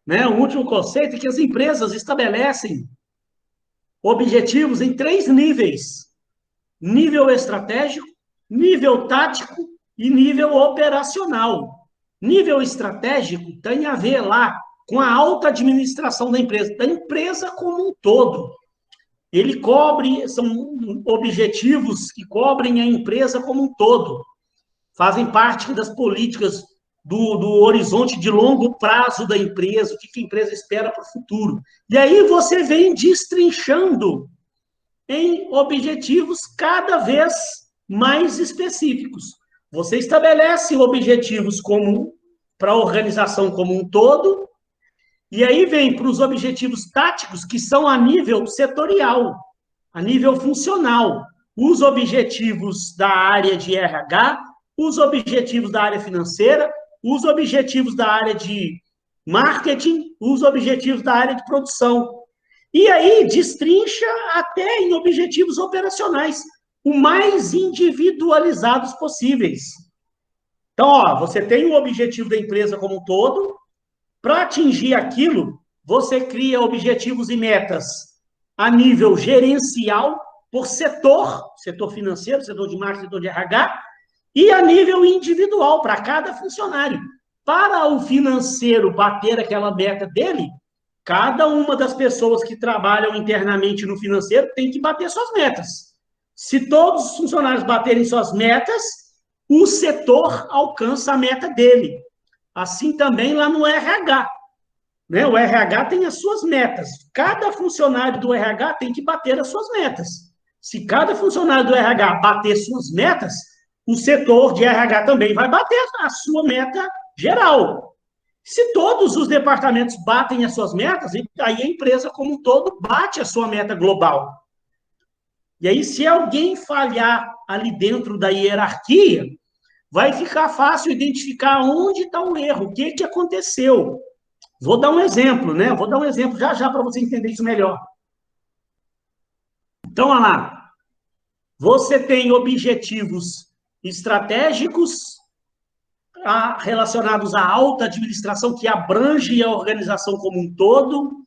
né? O último conceito é que as empresas estabelecem objetivos em 3 níveis: nível estratégico, nível tático e nível operacional. Nível estratégico tem a ver lá com a alta administração da empresa como um todo. Ele cobre, são objetivos que cobrem a empresa como um todo, fazem parte das políticas do horizonte de longo prazo da empresa, o que a empresa espera para o futuro. E aí você vem destrinchando em objetivos cada vez mais específicos. Você estabelece objetivos para a organização como um todo, e aí vem para os objetivos táticos, que são a nível setorial, a nível funcional. Os objetivos da área de RH, os objetivos da área financeira, os objetivos da área de marketing, os objetivos da área de produção. E aí destrincha até em objetivos operacionais, o mais individualizados possíveis. Então, ó, você tem o objetivo da empresa como um todo. Para atingir aquilo, você cria objetivos e metas a nível gerencial, por setor financeiro, setor de marketing, setor de RH, e a nível individual, para cada funcionário. Para o financeiro bater aquela meta dele, cada uma das pessoas que trabalham internamente no financeiro tem que bater suas metas. Se todos os funcionários baterem suas metas, o setor alcança a meta dele. Assim também lá no RH. Né? O RH tem as suas metas. Cada funcionário do RH tem que bater as suas metas. Se cada funcionário do RH bater suas metas, o setor de RH também vai bater a sua meta geral. Se todos os departamentos batem as suas metas, aí a empresa como um todo bate a sua meta global. E aí, se alguém falhar ali dentro da hierarquia, vai ficar fácil identificar onde está o erro, o que aconteceu. Vou dar um exemplo, né? Vou dar um exemplo já para você entender isso melhor. Então, olha lá. Você tem objetivos estratégicos relacionados à alta administração, que abrange a organização como um todo.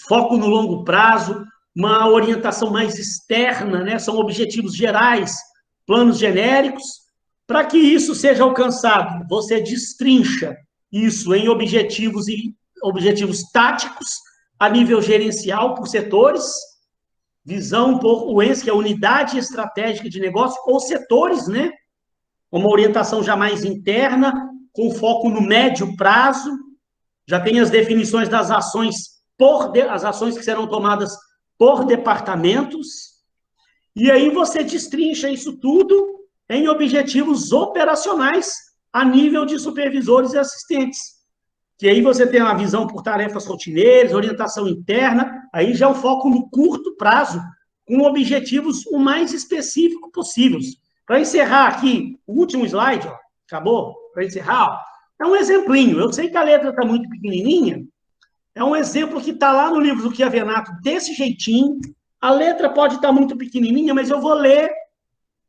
foco no longo prazo, uma orientação mais externa, né? São objetivos gerais, planos genéricos. Para que isso seja alcançado, você destrincha isso em objetivos e objetivos táticos a nível gerencial por setores, visão por o ENS, que é a unidade estratégica de negócio, ou setores, né? Uma orientação já mais interna, com foco no médio prazo, já tem as definições das ações as ações que serão tomadas por departamentos, e aí você destrincha isso tudo em objetivos operacionais a nível de supervisores e assistentes. Que aí você tem uma visão por tarefas rotineiras, orientação interna, aí já é o foco no curto prazo, com objetivos o mais específico possíveis. Para encerrar aqui, o último slide, ó, acabou? Para encerrar, ó, é um exemplinho. Eu sei que a letra está muito pequenininha, é um exemplo que está lá no livro do Chiavenato, desse jeitinho. A letra pode estar muito pequenininha, mas eu vou ler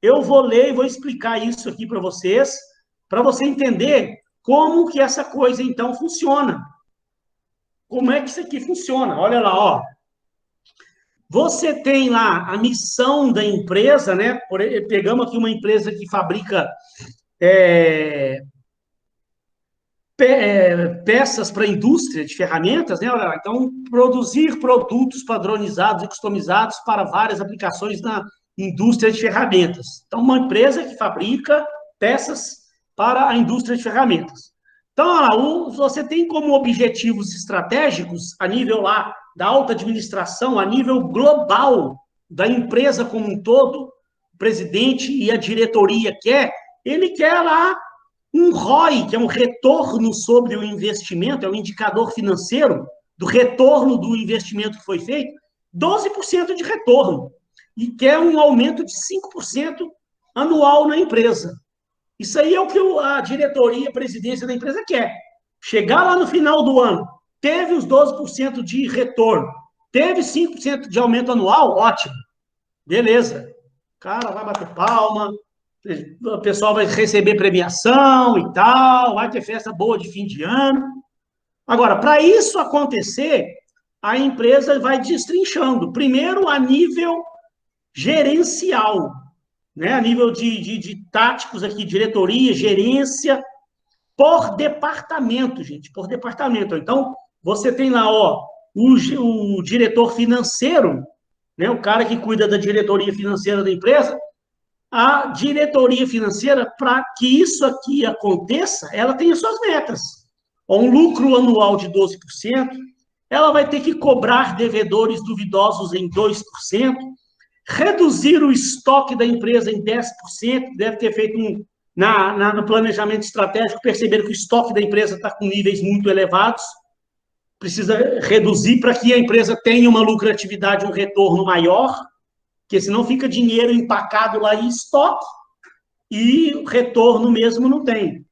e vou explicar isso aqui para você entender como que essa coisa, então, funciona. Como é que isso aqui funciona? Olha lá, ó. Você tem lá a missão da empresa, né? Pegamos aqui uma empresa que fabrica peças para a indústria de ferramentas, né? Olha lá, então, produzir produtos padronizados e customizados para várias aplicações na indústria de ferramentas. Então, uma empresa que fabrica peças para a indústria de ferramentas. Então, olha lá, você tem como objetivos estratégicos, a nível lá da alta administração, a nível global da empresa como um todo, o presidente e a diretoria ele quer lá um ROI, que é um retorno sobre o investimento, é um indicador financeiro do retorno do investimento que foi feito, 12% de retorno, e quer um aumento de 5% anual na empresa. Isso aí é o que a diretoria, a presidência da empresa quer. Chegar lá no final do ano, teve os 12% de retorno, teve 5% de aumento anual, ótimo. Beleza. O cara vai bater palma, o pessoal vai receber premiação e tal, vai ter festa boa de fim de ano. Agora, para isso acontecer, a empresa vai destrinchando. Primeiro, a nível gerencial, né? A nível de táticos aqui, diretoria, gerência, por departamento, gente, por departamento. Então, você tem lá, ó, o diretor financeiro, né? O cara que cuida da diretoria financeira da empresa. A diretoria financeira, para que isso aqui aconteça, ela tem as suas metas. Um lucro anual de 12%, ela vai ter que cobrar devedores duvidosos em 2%, reduzir o estoque da empresa em 10%, deve ter feito no planejamento estratégico, perceber que o estoque da empresa está com níveis muito elevados, precisa reduzir para que a empresa tenha uma lucratividade, um retorno maior, porque senão fica dinheiro empacado lá em estoque e retorno mesmo não tem.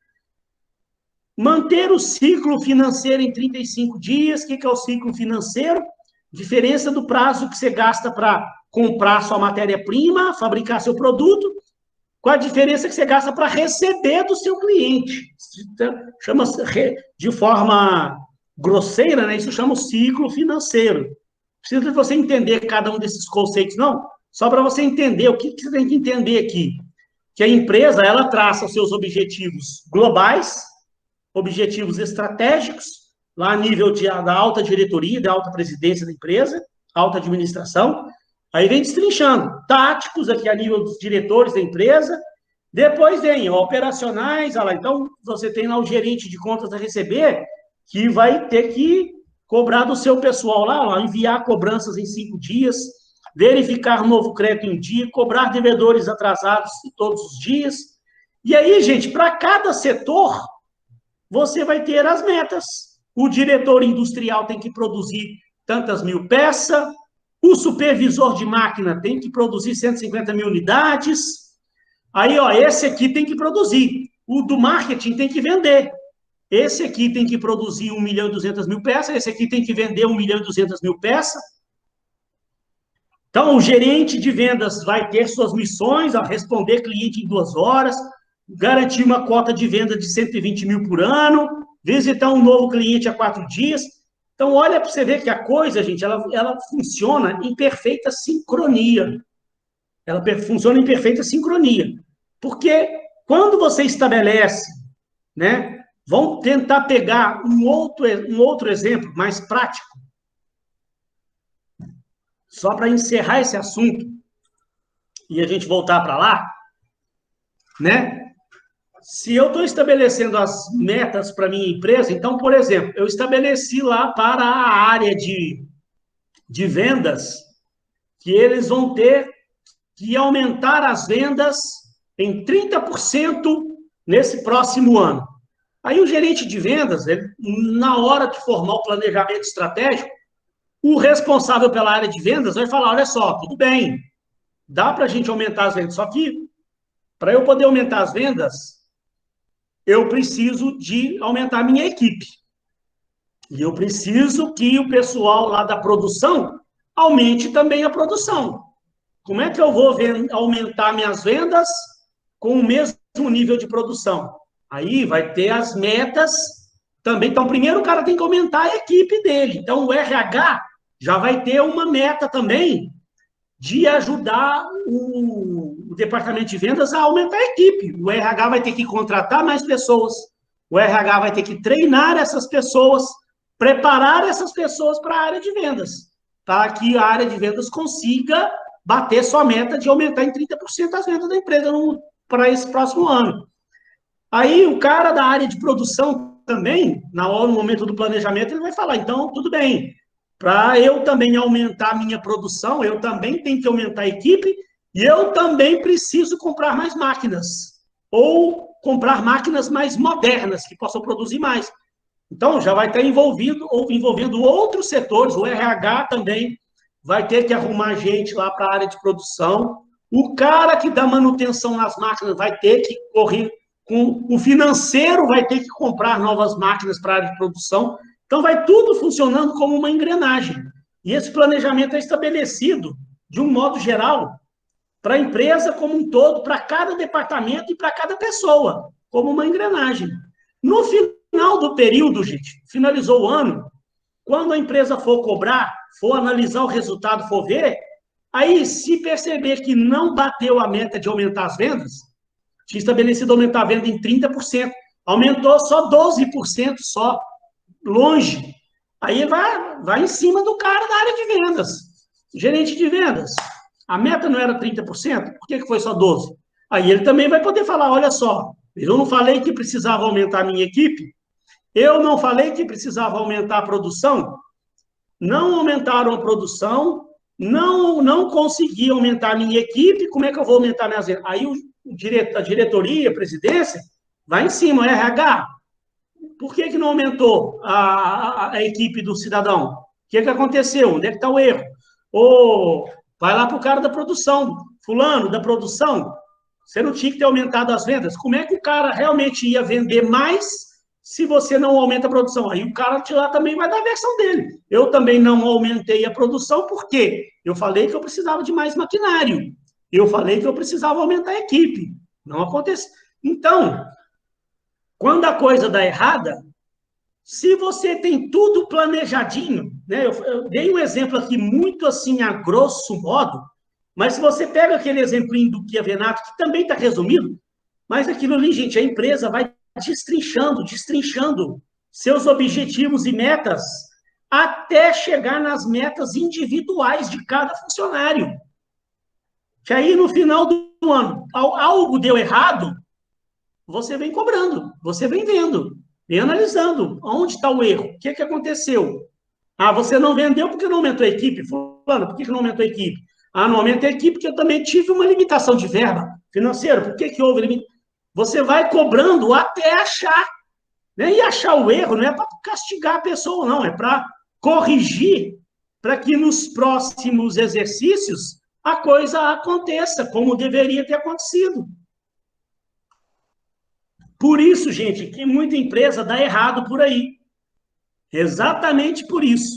Manter o ciclo financeiro em 35 dias. O que é o ciclo financeiro? Diferença do prazo que você gasta para comprar sua matéria-prima, fabricar seu produto, com a diferença que você gasta para receber do seu cliente. Chama de forma grosseira, né? Isso chama o ciclo financeiro. Precisa de você entender cada um desses conceitos, não? Só para você entender o que você tem que entender aqui. Que a empresa, ela traça os seus objetivos globais, objetivos estratégicos, lá a nível da alta diretoria, da alta presidência da empresa, alta administração. Aí vem destrinchando. Táticos, aqui a nível dos diretores da empresa. Depois vem operacionais. Olha lá, então, você tem lá o gerente de contas a receber, que vai ter que cobrar do seu pessoal lá, enviar cobranças em 5 dias, verificar novo crédito em dia, cobrar devedores atrasados todos os dias. E aí, gente, para cada setor, você vai ter as metas. O diretor industrial tem que produzir tantas mil peças, o supervisor de máquina tem que produzir 150 mil unidades. Aí, ó, esse aqui tem que produzir. O do marketing tem que vender. Esse aqui tem que produzir 1.200.000 peças, esse aqui tem que vender 1.200.000 peças. Então, o gerente de vendas vai ter suas missões, a responder cliente em 2 horas, garantir uma cota de venda de 120 mil por ano, visitar um novo cliente a 4 dias. Então, olha para você ver que a coisa, gente, ela funciona em perfeita sincronia. Ela funciona em perfeita sincronia. Porque quando você estabelece, né? Vamos tentar pegar um outro exemplo mais prático, só para encerrar esse assunto e a gente voltar para lá, né? Se eu estou estabelecendo as metas para minha empresa, então, por exemplo, eu estabeleci lá para a área de vendas que eles vão ter que aumentar as vendas em 30% nesse próximo ano. Aí o gerente de vendas, ele, na hora de formar o planejamento estratégico, o responsável pela área de vendas vai falar, olha só, tudo bem, dá para a gente aumentar as vendas, só que para eu poder aumentar as vendas, eu preciso de aumentar a minha equipe. E eu preciso que o pessoal lá da produção aumente também a produção. Como é que eu vou aumentar minhas vendas com o mesmo nível de produção? Aí vai ter as metas também. Então, primeiro o cara tem que aumentar a equipe dele. Então, o RH já vai ter uma meta também de ajudar o departamento de vendas a aumentar a equipe. O RH vai ter que contratar mais pessoas. O RH vai ter que treinar essas pessoas, preparar essas pessoas para a área de vendas, para que a área de vendas consiga bater sua meta de aumentar em 30% as vendas da empresa para esse próximo ano. Aí o cara da área de produção também, no momento do planejamento, ele vai falar, então, tudo bem, para eu também aumentar a minha produção, eu também tenho que aumentar a equipe e eu também preciso comprar mais máquinas ou comprar máquinas mais modernas que possam produzir mais. Então, já vai estar envolvendo outros setores, o RH também vai ter que arrumar gente lá para a área de produção, o cara que dá manutenção nas máquinas vai ter que correr, o financeiro vai ter que comprar novas máquinas para a área de produção. Então, vai tudo funcionando como uma engrenagem. E esse planejamento é estabelecido, de um modo geral, para a empresa como um todo, para cada departamento e para cada pessoa, como uma engrenagem. No final do período, gente, finalizou o ano, quando a empresa for cobrar, for analisar o resultado, for ver, aí, se perceber que não bateu a meta de aumentar as vendas, tinha estabelecido aumentar a venda em 30%, aumentou só 12% só, longe. Aí vai em cima do cara da área de vendas, gerente de vendas. A meta não era 30%? Por que foi só 12%? Aí ele também vai poder falar, olha só, eu não falei que precisava aumentar a minha equipe? Eu não falei que precisava aumentar a produção? Não aumentaram a produção, não consegui aumentar a minha equipe, como é que eu vou aumentar minhas vendas? Aí a diretoria, a presidência, vai em cima, RH. Por que não aumentou a equipe do cidadão? O que aconteceu? Onde é que está o erro? Ou vai lá para o cara da produção, fulano da produção, você não tinha que ter aumentado as vendas. Como é que o cara realmente ia vender mais se você não aumenta a produção? Aí o cara de lá também vai dar a versão dele. Eu também não aumentei a produção, por quê? Eu falei que eu precisava de mais maquinário. Eu falei que eu precisava aumentar a equipe. Não aconteceu. Então, quando a coisa dá errada, se você tem tudo planejadinho, né? Eu dei um exemplo aqui muito assim, a grosso modo, mas se você pega aquele exemplinho do Kia Venato, que também está resumido, mas aquilo ali, gente, a empresa vai destrinchando seus objetivos e metas até chegar nas metas individuais de cada funcionário. Que aí, no final do ano, algo deu errado, você vem cobrando, você vem vendo, vem analisando onde está o erro, o que aconteceu. Ah, você não vendeu porque não aumentou a equipe? Fulano, por que não aumentou a equipe? Ah, não aumentei a equipe porque eu também tive uma limitação de verba financeira. Por que houve limitação? Você vai cobrando até achar. Né? E achar o erro não é para castigar a pessoa, não, é para corrigir, para que nos próximos exercícios a coisa aconteça como deveria ter acontecido. Por isso, gente, que muita empresa dá errado por aí. Exatamente por isso.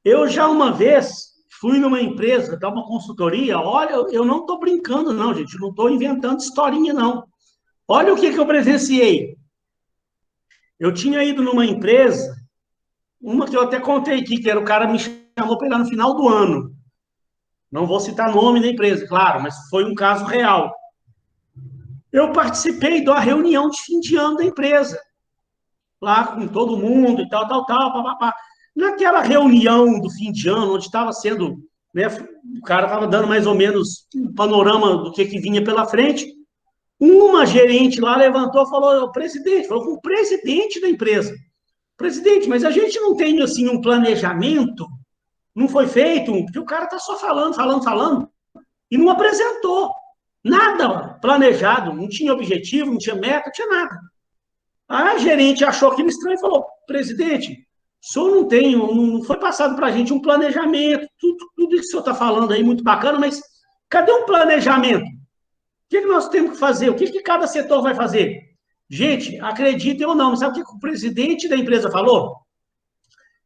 Eu já uma vez fui numa empresa, dar uma consultoria, olha, eu não estou brincando não, gente, não estou inventando historinha não. Olha o que eu presenciei. Eu tinha ido numa empresa Uma que eu até contei aqui, que era o cara me chamou para ir lá no final do ano. Não vou citar nome da empresa, claro, mas foi um caso real. Eu participei da reunião de fim de ano da empresa, lá com todo mundo e tal, tal, tal, papapá. Naquela reunião do fim de ano, onde estava sendo, né, o cara estava dando mais ou menos um panorama do que vinha pela frente, uma gerente lá levantou e falou, presidente, falou com o presidente da empresa, presidente, mas a gente não tem, assim, um planejamento, não foi feito, porque o cara está só falando, falando, falando, e não apresentou nada planejado, não tinha objetivo, não tinha meta, não tinha nada. A gerente achou aquilo estranho e falou, presidente, o senhor não tem, não foi passado para a gente um planejamento, tudo isso que o senhor está falando aí, muito bacana, mas cadê um planejamento? O que nós temos que fazer? O que cada setor vai fazer? Gente, acreditem ou não, sabe o que o presidente da empresa falou?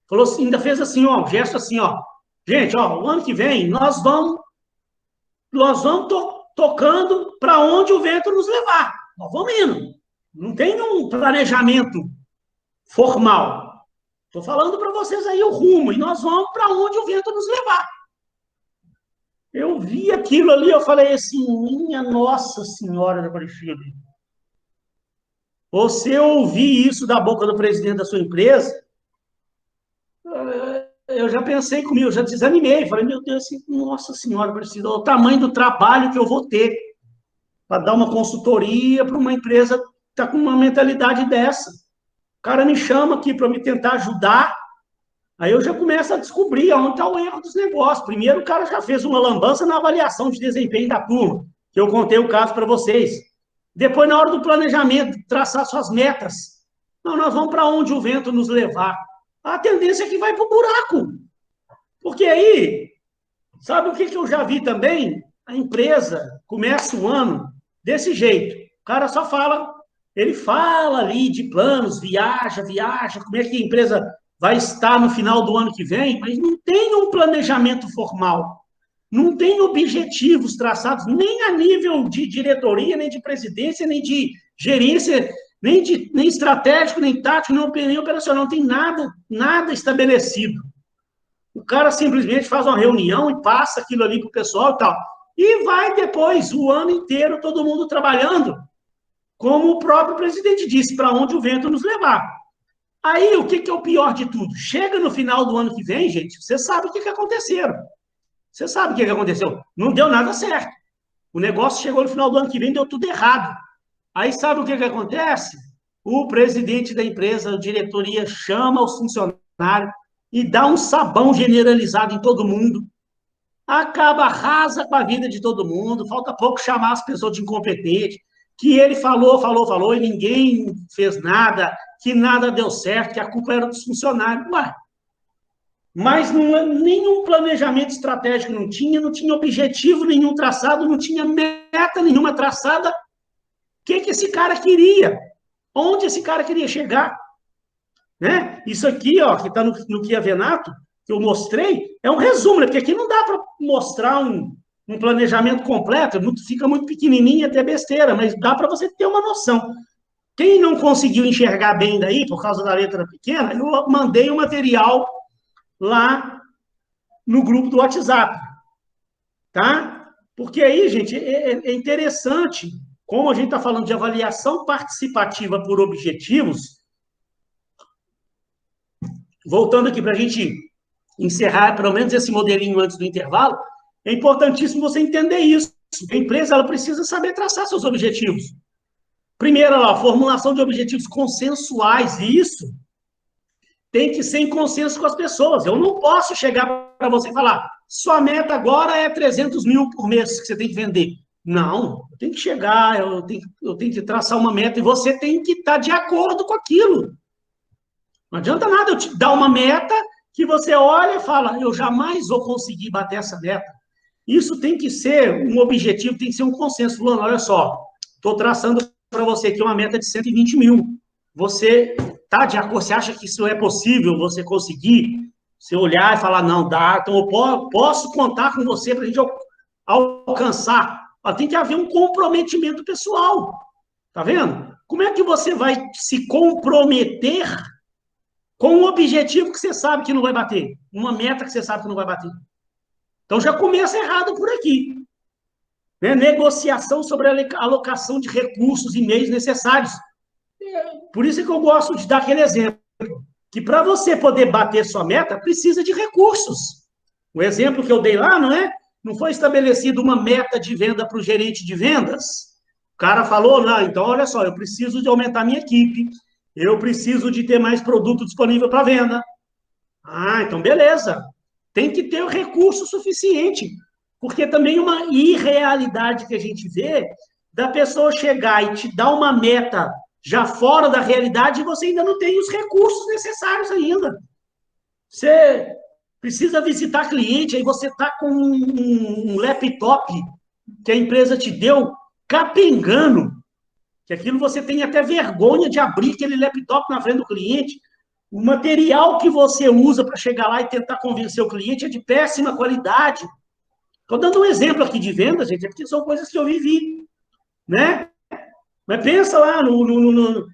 Falou assim, ainda fez assim, ó, um gesto assim, ó. Gente, ó, o ano que vem nós vamos tocando para onde o vento nos levar. Nós vamos indo. Não tem um planejamento formal. Estou falando para vocês aí o rumo, e nós vamos para onde o vento nos levar. Eu vi aquilo ali, eu falei assim, minha Nossa Senhora da Aparecida. Você ouvir isso da boca do presidente da sua empresa, eu já pensei comigo, eu já desanimei. Falei, meu Deus, Nossa Senhora Aparecida, o tamanho do trabalho que eu vou ter para dar uma consultoria para uma empresa que está com uma mentalidade dessa. O cara me chama aqui para me tentar ajudar, aí eu já começo a descobrir onde está o erro dos negócios. Primeiro, o cara já fez uma lambança na avaliação de desempenho da turma, que eu contei o caso para vocês. Depois, na hora do planejamento, traçar suas metas. Não, nós vamos para onde o vento nos levar. A tendência é que vai para o buraco. Porque aí, sabe o que eu já vi também? A empresa começa o ano desse jeito. O cara só fala, ele fala ali de planos, viaja, como é que a empresa vai estar no final do ano que vem, mas não tem um planejamento formal, não tem objetivos traçados, nem a nível de diretoria, nem de presidência, nem de gerência, nem estratégico, nem tático, nem operacional, não tem nada estabelecido. O cara simplesmente faz uma reunião e passa aquilo ali para o pessoal e tal. E vai depois, o ano inteiro, todo mundo trabalhando, como o próprio presidente disse, para onde o vento nos levar. Aí, o que é o pior de tudo? Chega no final do ano que vem, gente, você sabe o que aconteceu. Você sabe o que aconteceu. Não deu nada certo. O negócio chegou no final do ano que vem, deu tudo errado. Aí, sabe o que acontece? O presidente da empresa, a diretoria, chama os funcionários e dá um sabão generalizado em todo mundo. Acaba, arrasa com a vida de todo mundo. Falta pouco chamar as pessoas de incompetente, que ele falou, e ninguém fez nada, que nada deu certo, que a culpa era dos funcionários. Ué, mas nenhum planejamento estratégico não tinha objetivo nenhum traçado, não tinha meta nenhuma traçada. O que esse cara queria? Onde esse cara queria chegar? Né? Isso aqui, ó, que está no Kia Venato, que eu mostrei, é um resumo, né? Porque aqui não dá para mostrar um planejamento completo, fica muito pequenininho, até besteira, mas dá para você ter uma noção. Quem não conseguiu enxergar bem daí, por causa da letra pequena, eu mandei o material lá no grupo do WhatsApp, tá? Porque aí, gente, é interessante, como a gente está falando de avaliação participativa por objetivos, voltando aqui para a gente encerrar pelo menos esse modelinho antes do intervalo, é importantíssimo você entender isso. A empresa ela precisa saber traçar seus objetivos. Primeiro, a formulação de objetivos consensuais, e isso tem que ser em consenso com as pessoas. Eu não posso chegar para você e falar, sua meta agora é 300 mil por mês que você tem que vender. Não, eu tenho que chegar, eu tenho que traçar uma meta e você tem que estar de acordo com aquilo. Não adianta nada eu te dar uma meta que você olha e fala, eu jamais vou conseguir bater essa meta. Isso tem que ser um objetivo, tem que ser um consenso. Fulano, olha só, estou traçando para você aqui uma meta de 120 mil. Você está de acordo? Você acha que isso é possível você conseguir? Você olhar e falar, não, dá, então eu posso contar com você para a gente alcançar. Tem que haver um comprometimento pessoal. Tá vendo? Como é que você vai se comprometer com um objetivo que você sabe que não vai bater, uma meta que você sabe que não vai bater. Então já começa errado por aqui. Né? Negociação sobre a alocação de recursos e meios necessários. Por isso é que eu gosto de dar aquele exemplo, que para você poder bater sua meta, precisa de recursos. O exemplo que eu dei lá, não é? Não foi estabelecida uma meta de venda para o gerente de vendas. O cara falou, não, então olha só, eu preciso de aumentar minha equipe, eu preciso de ter mais produto disponível para venda. Ah, então beleza. Tem que ter o recurso suficiente, porque também uma irrealidade que a gente vê da pessoa chegar e te dar uma meta já fora da realidade e você ainda não tem os recursos necessários ainda. Você precisa visitar cliente, aí você está com um laptop que a empresa te deu capengando, que aquilo você tem até vergonha de abrir aquele laptop na frente do cliente. O material que você usa para chegar lá e tentar convencer o cliente é de péssima qualidade. Estou dando um exemplo aqui de venda, gente, porque são coisas que eu vivi, né? Mas pensa lá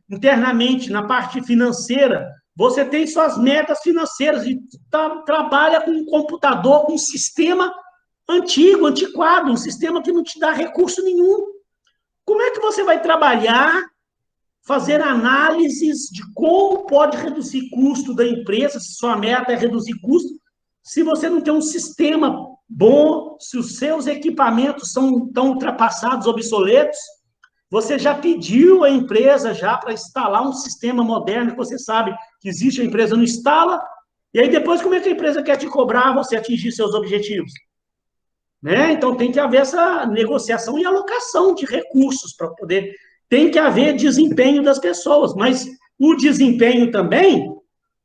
internamente, na parte financeira. Você tem suas metas financeiras e trabalha com um computador, com um sistema antigo, antiquado, um sistema que não te dá recurso nenhum. Como é que você vai trabalhar, fazer análises de como pode reduzir custo da empresa, se sua meta é reduzir custo, se você não tem um sistema bom, se os seus equipamentos estão ultrapassados, obsoletos? Você já pediu à empresa já para instalar um sistema moderno que você sabe que existe, a empresa não instala, e aí depois como é que a empresa quer te cobrar você atingir seus objetivos? Né? Então tem que haver essa negociação e alocação de recursos para poder... Tem que haver desempenho das pessoas, mas o desempenho também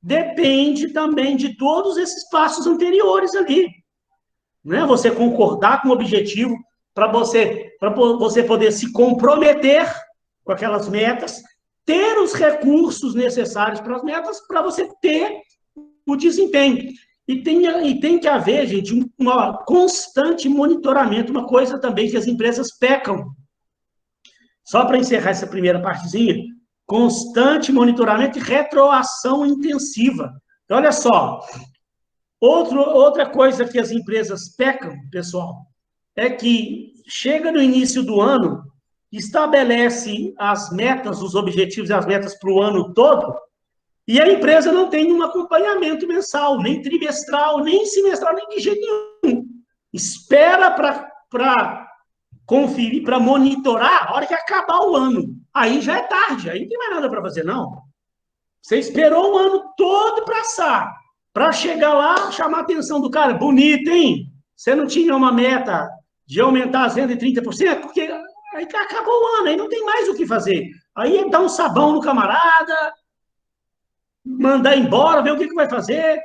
depende também de todos esses passos anteriores ali. Né? Você concordar com o objetivo, para você poder se comprometer com aquelas metas, ter os recursos necessários para as metas, para você ter o desempenho. E tem que haver, gente, um constante monitoramento, uma coisa também que as empresas pecam. Só para encerrar essa primeira partezinha, constante monitoramento e retroação intensiva. Então, olha só, outra coisa que as empresas pecam, pessoal, é que chega no início do ano, estabelece as metas, os objetivos e as metas para o ano todo, e a empresa não tem um acompanhamento mensal, nem trimestral, nem semestral, nem de jeito nenhum. Espera para conferir, para monitorar a hora que acabar o ano. Aí já é tarde, aí não tem mais nada para fazer, não. Você esperou o ano todo passar, para chegar lá, chamar a atenção do cara. Bonito, hein? Você não tinha uma meta de aumentar as vendas em 30%? Porque aí acabou o ano, aí não tem mais o que fazer. Aí é dar um sabão no camarada, mandar embora, ver o que vai fazer.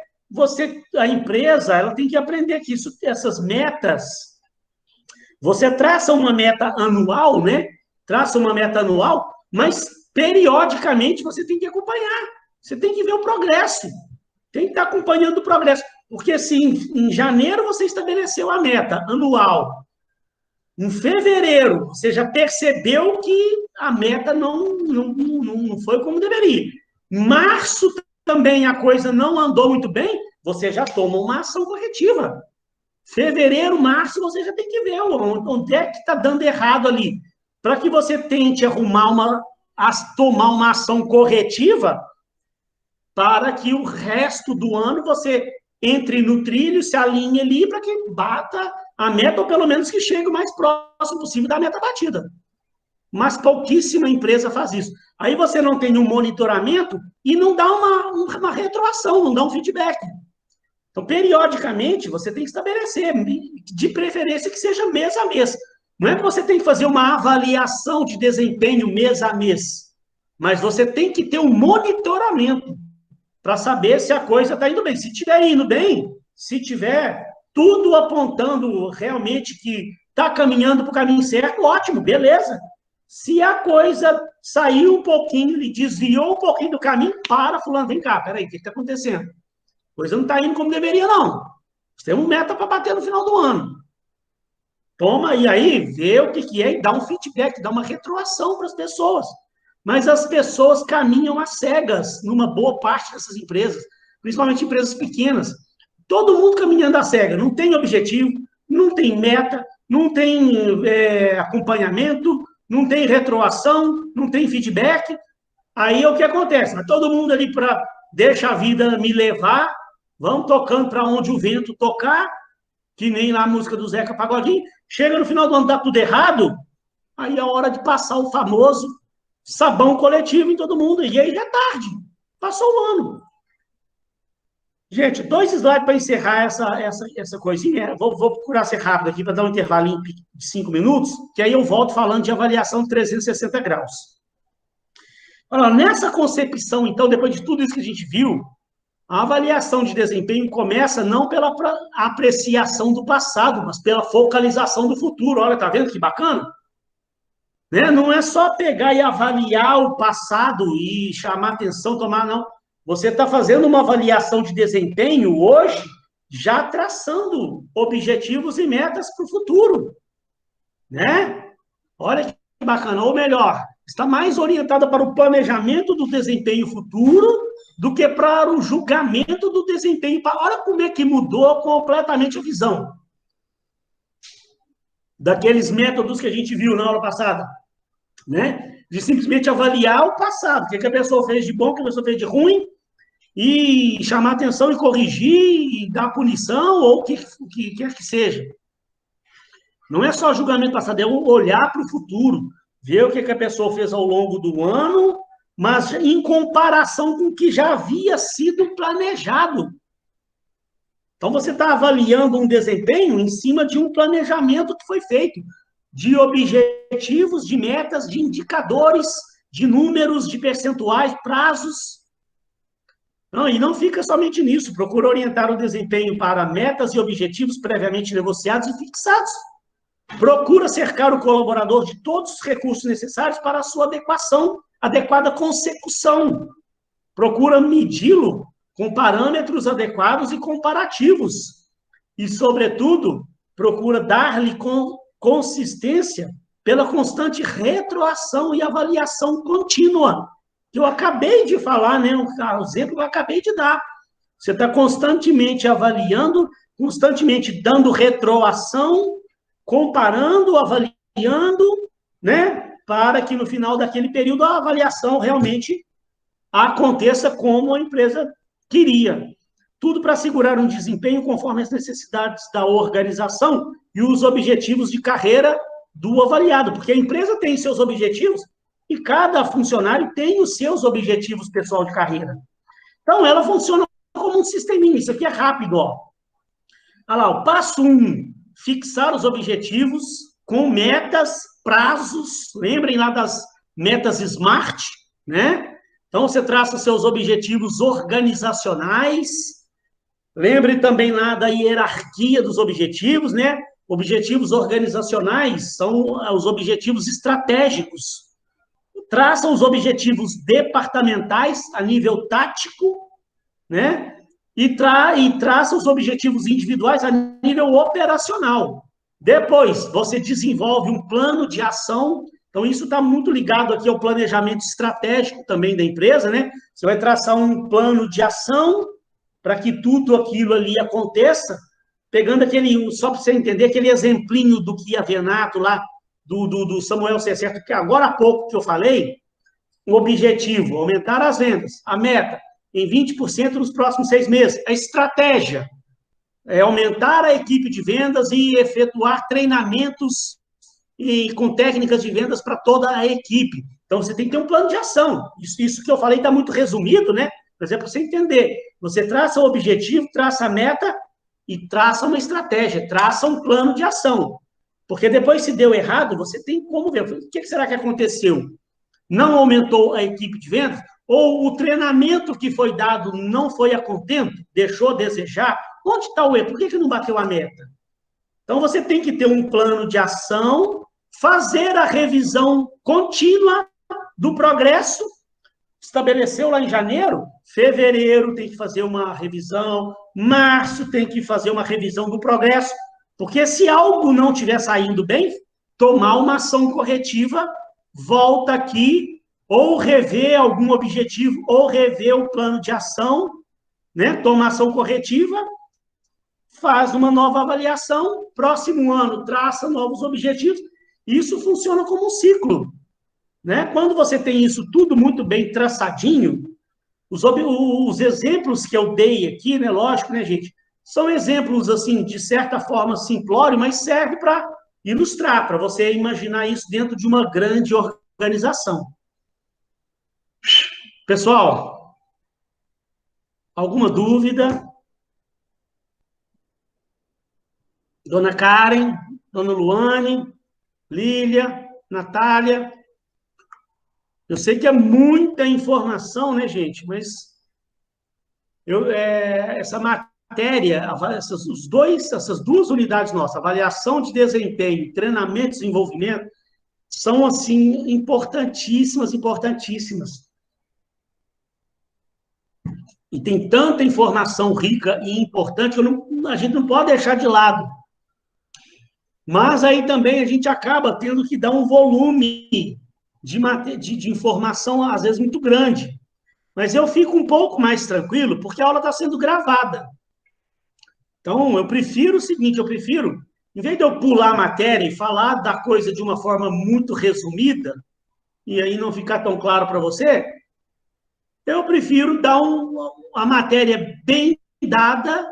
A empresa, ela tem que aprender que essas metas, você traça uma meta anual, né? Traça uma meta anual, mas periodicamente você tem que acompanhar. Você tem que ver o progresso. Tem que estar acompanhando o progresso. Porque se em janeiro você estabeleceu a meta anual, em fevereiro você já percebeu que a meta não foi como deveria. Em março também a coisa não andou muito bem, você já toma uma ação corretiva. Fevereiro, março, você já tem que ver onde é que está dando errado ali. Para que você tente tomar uma ação corretiva para que o resto do ano você entre no trilho, se alinhe ali para que bata a meta, ou pelo menos que chegue o mais próximo possível da meta batida. Mas pouquíssima empresa faz isso. Aí você não tem um monitoramento e não dá uma retroação, não dá um feedback. Então, periodicamente, você tem que estabelecer, de preferência que seja mês a mês. Não é que você tem que fazer uma avaliação de desempenho mês a mês, mas você tem que ter um monitoramento para saber se a coisa está indo bem. Se estiver indo bem, se tiver tudo apontando realmente que está caminhando para o caminho certo, ótimo, beleza. Se a coisa saiu um pouquinho e desviou um pouquinho do caminho, fulano, vem cá, peraí, o que está acontecendo? A coisa não está indo como deveria, não. Nós temos meta para bater no final do ano. Toma, e aí, vê o que é e dá um feedback, dá uma retroação para as pessoas. mas as pessoas caminham às cegas numa boa parte dessas empresas, principalmente empresas pequenas. Todo mundo caminhando às cegas, não tem objetivo, não tem meta, não tem acompanhamento, não tem retroação, não tem feedback. Aí é o que acontece? Todo mundo ali para deixa a vida me levar, vão tocando para onde o vento tocar, que nem lá a música do Zeca Pagodinho. Chega no final do ano, dá tudo errado, aí é hora de passar o famoso sabão coletivo em todo mundo. E aí já é tarde, passou o ano. Gente, 2 slides para encerrar essa coisinha. Vou procurar ser rápido aqui para dar um intervalo de 5 minutos, que aí eu volto falando de avaliação de 360 graus. Olha, nessa concepção, então, depois de tudo isso que a gente viu, a avaliação de desempenho começa não pela apreciação do passado, mas pela focalização do futuro. Olha, tá vendo que bacana? Né? Não é só pegar e avaliar o passado e chamar atenção, tomar, não. Você está fazendo uma avaliação de desempenho hoje, já traçando objetivos e metas para o futuro. Né? Olha que bacana. Ou melhor, está mais orientada para o planejamento do desempenho futuro do que para o julgamento do desempenho. Olha como é que mudou completamente a visão daqueles métodos que a gente viu na aula passada, né? De simplesmente avaliar o passado, o que a pessoa fez de bom, o que a pessoa fez de ruim, e chamar atenção e corrigir, e dar punição, ou o que quer que seja. Não é só julgamento passado, é olhar para o futuro, ver o que a pessoa fez ao longo do ano, mas em comparação com o que já havia sido planejado. Então, você está avaliando um desempenho em cima de um planejamento que foi feito, de objetivos, de metas, de indicadores, de números, de percentuais, prazos. Não, e não fica somente nisso, procura orientar o desempenho para metas e objetivos previamente negociados e fixados. Procura cercar o colaborador de todos os recursos necessários para a sua adequada consecução. Procura medi-lo com parâmetros adequados e comparativos. E, sobretudo, procura dar-lhe consistência pela constante retroação e avaliação contínua. Que eu acabei de falar, né? O exemplo que eu acabei de dar. Você está constantemente avaliando, constantemente dando retroação, comparando, avaliando, né? Para que no final daquele período a avaliação realmente aconteça como a empresa queria. Tudo para assegurar um desempenho conforme as necessidades da organização e os objetivos de carreira do avaliado, porque a empresa tem seus objetivos e cada funcionário tem os seus objetivos pessoal de carreira. Então, ela funciona como um sisteminha. Isso aqui é rápido, ó. Olha lá, o passo 1, fixar os objetivos com metas, prazos. Lembrem lá das metas SMART, né? Então, você traça seus objetivos organizacionais. Lembre também lá da hierarquia dos objetivos, né? Objetivos organizacionais são os objetivos estratégicos. Traça os objetivos departamentais a nível tático, né? E traça os objetivos individuais a nível operacional. Depois, você desenvolve um plano de ação. Então, isso está muito ligado aqui ao planejamento estratégico também da empresa, né? Você vai traçar um plano de ação para que tudo aquilo ali aconteça, pegando só para você entender, aquele exemplinho do Kia Venato lá, do Samuel Cesserto, que agora há pouco que eu falei, o objetivo, aumentar as vendas, a meta, em 20% nos próximos 6 meses. A estratégia é aumentar a equipe de vendas e efetuar treinamentos com técnicas de vendas para toda a equipe. Então, você tem que ter um plano de ação. Isso que eu falei está muito resumido, né? Mas é para você entender. Você traça o objetivo, traça a meta e traça uma estratégia, traça um plano de ação. Porque depois, se deu errado, você tem como ver. O que será que aconteceu? Não aumentou a equipe de vendas? Ou o treinamento que foi dado não foi a contento? Deixou a desejar? Onde está o erro? Por que não bateu a meta? Então, você tem que ter um plano de ação, fazer a revisão contínua do progresso. Estabeleceu lá em janeiro, fevereiro tem que fazer uma revisão, março tem que fazer uma revisão do progresso, porque se algo não estiver saindo bem, tomar uma ação corretiva, volta aqui, ou rever algum objetivo, ou rever o plano de ação, né? Toma ação corretiva, faz uma nova avaliação, próximo ano traça novos objetivos. Isso funciona como um ciclo, né? Quando você tem isso tudo muito bem traçadinho, os exemplos que eu dei aqui, né, lógico, né, gente, são exemplos, assim, de certa forma simplório, mas serve para ilustrar, para você imaginar isso dentro de uma grande organização. Pessoal, alguma dúvida? Dona Karen, Dona Luane, Lília, Natália. Eu sei que é muita informação, né, gente? Mas essa matéria, essas duas unidades nossas, avaliação de desempenho, treinamento e desenvolvimento, são, assim, importantíssimas, importantíssimas. E tem tanta informação rica e importante que a gente não pode deixar de lado. Mas aí também a gente acaba tendo que dar um volume de informação, às vezes, muito grande. Mas eu fico um pouco mais tranquilo, porque a aula está sendo gravada. Então, eu prefiro o seguinte, em vez de eu pular a matéria e falar da coisa de uma forma muito resumida, e aí não ficar tão claro para você, eu prefiro dar a matéria bem dada,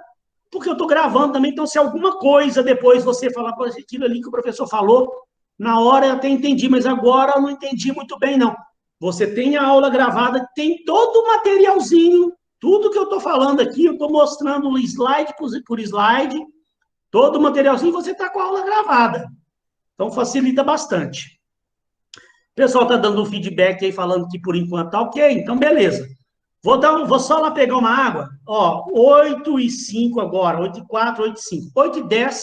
porque eu estou gravando também, então se alguma coisa depois você falar, aquilo ali que o professor falou, na hora eu até entendi, mas agora eu não entendi muito bem, não. Você tem a aula gravada, tem todo o materialzinho, tudo que eu estou falando aqui, eu estou mostrando slide por slide, todo o materialzinho, você está com a aula gravada. Então, facilita bastante. O pessoal está dando um feedback aí, falando que por enquanto está ok, então beleza. Vou só lá pegar uma água. Ó, 8h05 agora, 8h04, 8h05. 8h10,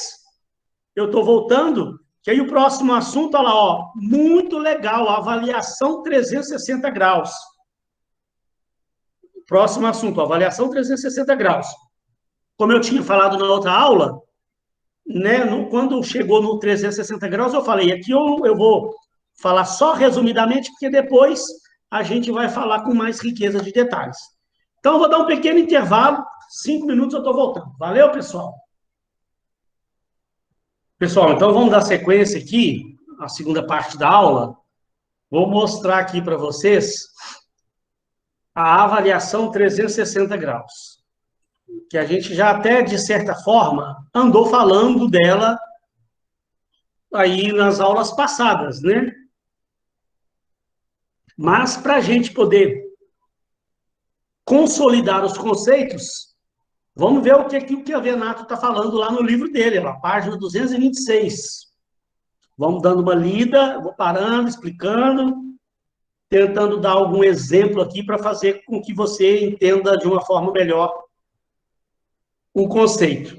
eu estou voltando, que aí o próximo assunto, olha lá, ó, muito legal, avaliação 360 graus. Próximo assunto, avaliação 360 graus. Como eu tinha falado na outra aula, né, quando chegou no 360 graus, eu falei, aqui eu vou falar só resumidamente, porque depois a gente vai falar com mais riqueza de detalhes. Então, eu vou dar um pequeno intervalo, 5 minutos eu estou voltando. Valeu, pessoal? Pessoal, então vamos dar sequência aqui, a segunda parte da aula. Vou mostrar aqui para vocês a avaliação 360 graus, que a gente já até, de certa forma, andou falando dela aí nas aulas passadas, né? Mas, para a gente poder consolidar os conceitos, vamos ver o que a Venato está falando lá no livro dele, na página 226. Vamos dando uma lida, vou parando, explicando, tentando dar algum exemplo aqui para fazer com que você entenda de uma forma melhor o conceito.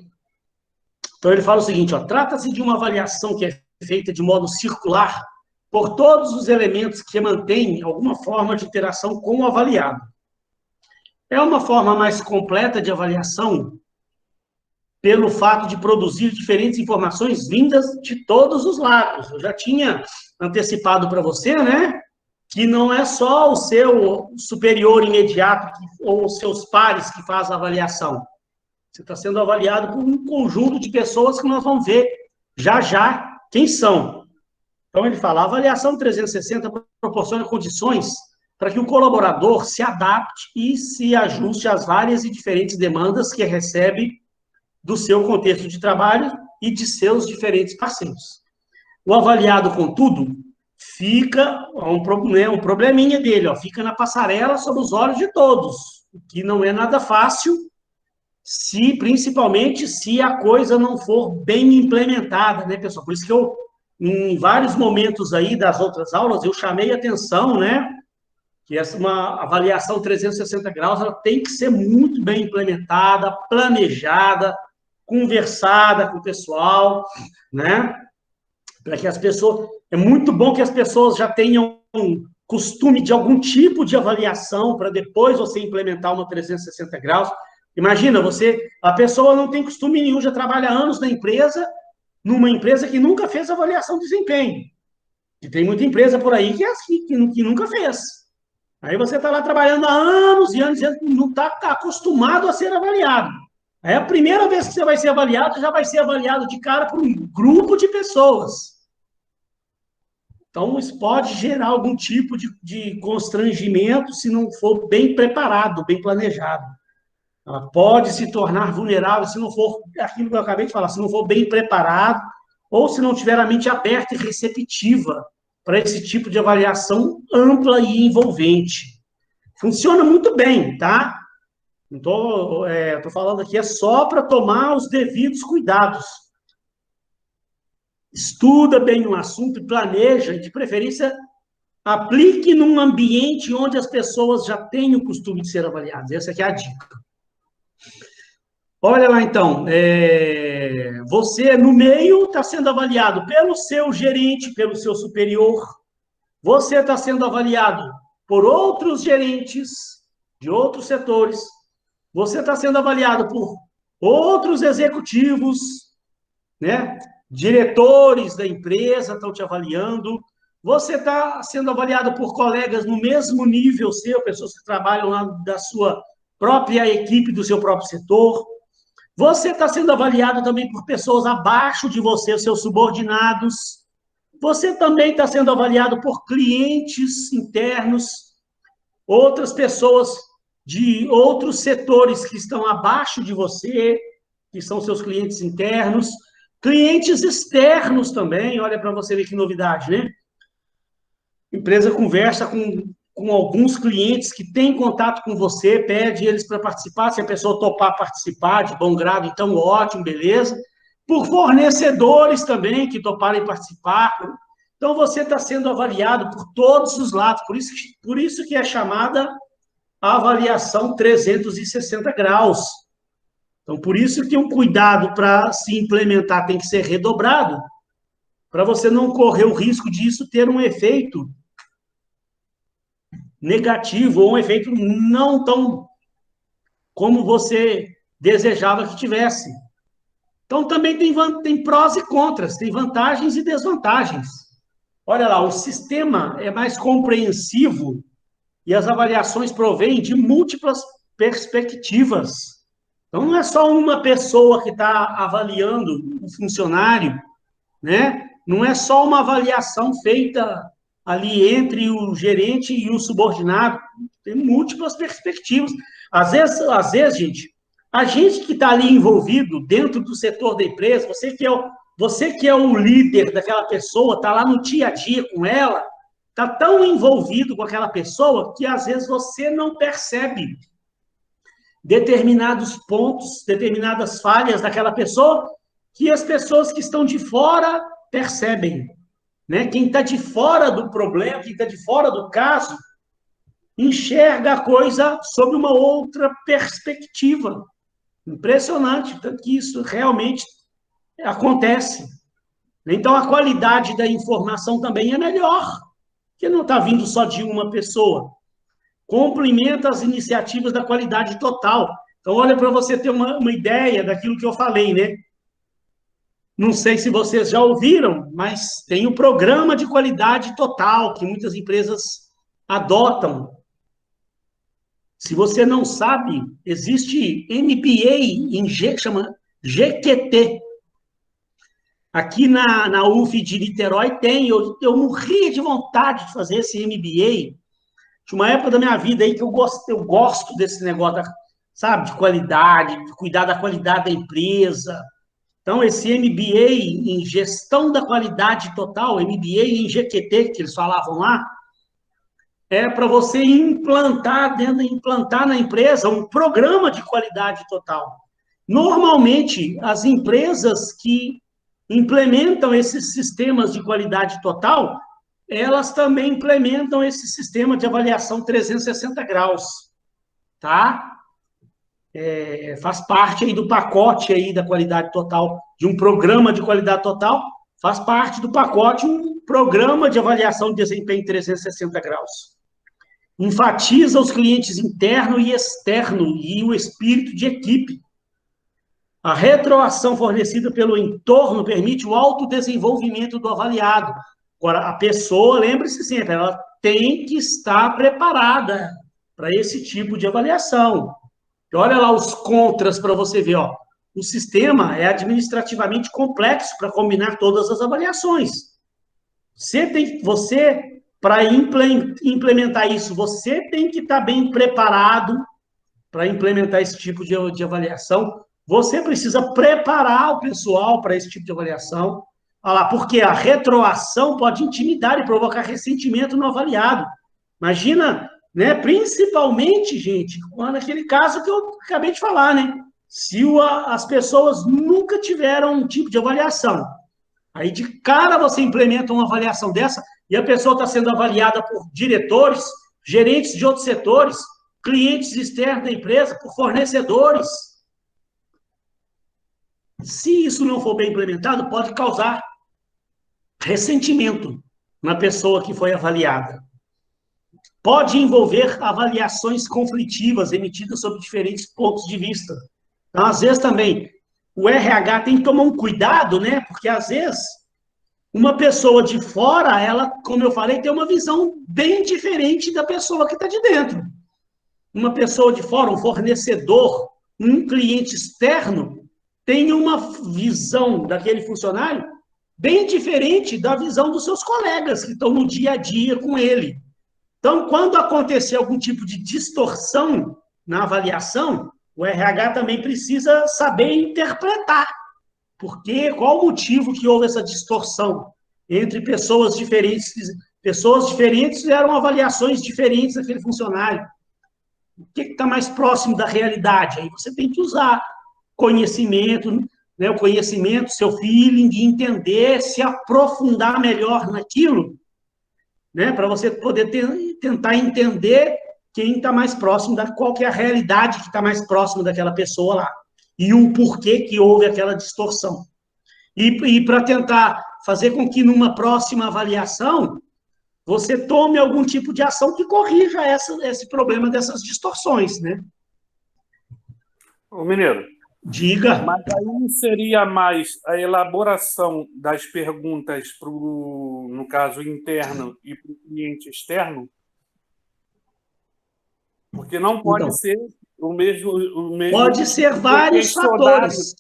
Então, ele fala o seguinte, ó, trata-se de uma avaliação que é feita de modo circular por todos os elementos que mantêm alguma forma de interação com o avaliado. É uma forma mais completa de avaliação pelo fato de produzir diferentes informações vindas de todos os lados. Eu já tinha antecipado para você, né, que não é só o seu superior imediato ou os seus pares que fazem a avaliação. Você está sendo avaliado por um conjunto de pessoas que nós vamos ver já quem são. Então, ele fala, a avaliação 360 proporciona condições para que o colaborador se adapte e se ajuste às várias e diferentes demandas que recebe do seu contexto de trabalho e de seus diferentes parceiros. O avaliado, contudo, fica um probleminha dele, ó, fica na passarela sob os olhos de todos, o que não é nada fácil, principalmente se a coisa não for bem implementada, né, pessoal? Por isso que eu, em vários momentos aí das outras aulas, eu chamei a atenção, né, que uma avaliação 360 graus, ela tem que ser muito bem implementada, planejada, conversada com o pessoal, né? Para que as pessoas... É muito bom que as pessoas já tenham costume de algum tipo de avaliação para depois você implementar uma 360 graus. Imagina, a pessoa não tem costume nenhum, já trabalha anos na empresa, numa empresa que nunca fez avaliação de desempenho. E tem muita empresa por aí que nunca fez. Aí você está lá trabalhando há anos e anos e não está acostumado a ser avaliado. Aí a primeira vez que você vai ser avaliado, já vai ser avaliado de cara por um grupo de pessoas. Então, isso pode gerar algum tipo de constrangimento se não for bem preparado, bem planejado. Ela pode se tornar vulnerável se não for aquilo que eu acabei de falar, se não for bem preparado ou se não tiver a mente aberta e receptiva para esse tipo de avaliação ampla e envolvente. Funciona muito bem, tá? Não tô falando aqui, é só para tomar os devidos cuidados. Estuda bem um assunto e planeja, de preferência, aplique num ambiente onde as pessoas já têm o costume de ser avaliadas. Essa aqui é a dica. Olha lá, então, você no meio está sendo avaliado pelo seu gerente, pelo seu superior, você está sendo avaliado por outros gerentes de outros setores, você está sendo avaliado por outros executivos, né? Diretores da empresa estão te avaliando, você está sendo avaliado por colegas no mesmo nível seu, pessoas que trabalham lá da sua própria equipe, do seu próprio setor. Você está sendo avaliado também por pessoas abaixo de você, seus subordinados. Você também está sendo avaliado por clientes internos, outras pessoas de outros setores que estão abaixo de você, que são seus clientes internos, clientes externos também, olha para você ver que novidade, né? A empresa conversa com alguns clientes que têm contato com você, pede eles para participar, se a pessoa topar participar, de bom grado, então ótimo, beleza. Por fornecedores também que toparem participar. Então, você está sendo avaliado por todos os lados, por isso que é chamada avaliação 360 graus. Então, por isso que um cuidado para se implementar tem que ser redobrado, para você não correr o risco disso ter um efeito negativo ou um efeito não tão como você desejava que tivesse. Então, também tem prós e contras, tem vantagens e desvantagens. Olha lá, o sistema é mais compreensivo e as avaliações provêm de múltiplas perspectivas. Então, não é só uma pessoa que está avaliando o funcionário, né? Não é só uma avaliação feita ali entre o gerente e o subordinado, tem múltiplas perspectivas. Às vezes, gente, a gente que está ali envolvido dentro do setor da empresa, você que é o líder daquela pessoa, está lá no dia a dia com ela, está tão envolvido com aquela pessoa que às vezes você não percebe determinados pontos, determinadas falhas daquela pessoa que as pessoas que estão de fora percebem. Né? Quem está de fora do problema, quem está de fora do caso, enxerga a coisa sob uma outra perspectiva. Impressionante, tanto que isso realmente acontece. Então, a qualidade da informação também é melhor, porque não está vindo só de uma pessoa. Complementa as iniciativas da qualidade total. Então, olha para você ter uma ideia daquilo que eu falei, né? Não sei se vocês já ouviram, mas tem o programa de qualidade total que muitas empresas adotam. Se você não sabe, existe MBA chama GQT. Aqui na UF de Niterói tem, eu morria de vontade de fazer esse MBA. De uma época da minha vida aí que eu gosto desse negócio, sabe, de qualidade, de cuidar da qualidade da empresa. Então, esse MBA em gestão da qualidade total, MBA em GQT, que eles falavam lá, é para você implantar na empresa um programa de qualidade total. Normalmente, as empresas que implementam esses sistemas de qualidade total, elas também implementam esse sistema de avaliação 360 graus, tá? Faz parte aí do pacote aí da qualidade total, de um programa de qualidade total, faz parte do pacote um programa de avaliação de desempenho 360 graus. Enfatiza os clientes interno e externo e o espírito de equipe. A retroação fornecida pelo entorno permite o autodesenvolvimento do avaliado. Agora, a pessoa, lembre-se sempre, ela tem que estar preparada para esse tipo de avaliação. E olha lá os contras para você ver, ó. O sistema é administrativamente complexo para combinar todas as avaliações. Você para implementar isso, você tem que estar bem preparado para implementar esse tipo de avaliação. Você precisa preparar o pessoal para esse tipo de avaliação. Olha lá, porque a retroação pode intimidar e provocar ressentimento no avaliado. Imagina, né, principalmente, gente, naquele caso que eu acabei de falar, né? Se as pessoas nunca tiveram um tipo de avaliação, aí de cara você implementa uma avaliação dessa e a pessoa está sendo avaliada por diretores, gerentes de outros setores, clientes externos da empresa, por fornecedores. Se isso não for bem implementado, pode causar ressentimento na pessoa que foi avaliada. Pode envolver avaliações conflitivas emitidas sob diferentes pontos de vista. Então, às vezes também, o RH tem que tomar um cuidado, né? Porque às vezes uma pessoa de fora, ela, como eu falei, tem uma visão bem diferente da pessoa que está de dentro. Uma pessoa de fora, um fornecedor, um cliente externo, tem uma visão daquele funcionário bem diferente da visão dos seus colegas que estão no dia a dia com ele. Então, quando acontecer algum tipo de distorção na avaliação, o RH também precisa saber interpretar. Porque qual o motivo que houve essa distorção entre pessoas diferentes? Pessoas diferentes fizeram avaliações diferentes daquele funcionário. O que está mais próximo da realidade? Aí você tem que usar conhecimento, né, o conhecimento, seu feeling, de entender, se aprofundar melhor naquilo, né, para você poder tentar entender quem está mais próximo, qual que é a realidade que está mais próximo daquela pessoa lá, e o porquê que houve aquela distorção. E para tentar fazer com que numa próxima avaliação você tome algum tipo de ação que corrija esse problema dessas distorções, né? Ô, Mineiro. Diga. Mas aí não seria mais a elaboração das perguntas para o, no caso, interno e para o cliente externo? Porque não pode então, ser o mesmo pode ser vários fatores.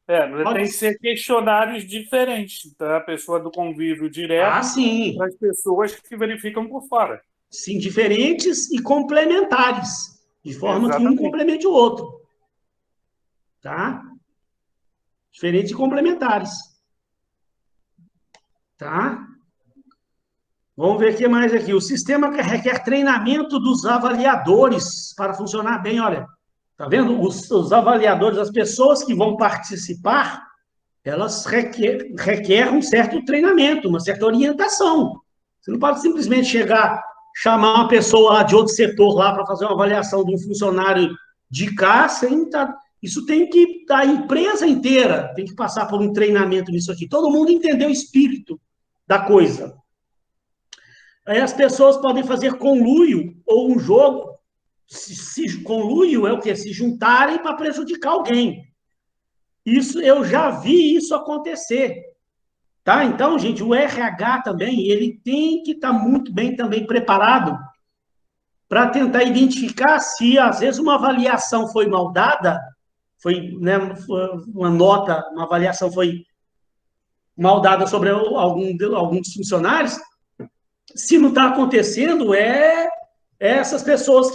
Tem que ser questionários diferentes da pessoa do convívio direto para as pessoas que verificam por fora. Sim, diferentes e complementares, de forma que um complemente o outro. Tá? Diferentes e complementares. Tá? Vamos ver o que mais aqui. O sistema requer treinamento dos avaliadores para funcionar bem. Olha, tá vendo? Os avaliadores, as pessoas que vão participar, elas requerem um certo treinamento, uma certa orientação. Você não pode simplesmente chegar, chamar uma pessoa lá de outro setor lá para fazer uma avaliação de um funcionário de cá, sem isso tem que, a empresa inteira tem que passar por um treinamento nisso aqui. Todo mundo entender o espírito da coisa. Aí as pessoas podem fazer conluio ou um jogo. Conluio é o quê? Se juntarem para prejudicar alguém. Isso, eu já vi isso acontecer. Tá? Então, gente, o RH também, ele tem que estar muito bem também preparado para tentar identificar se, às vezes, uma avaliação foi mal dada, né, uma nota, uma avaliação foi mal dada sobre alguns funcionários, se não está acontecendo, essas pessoas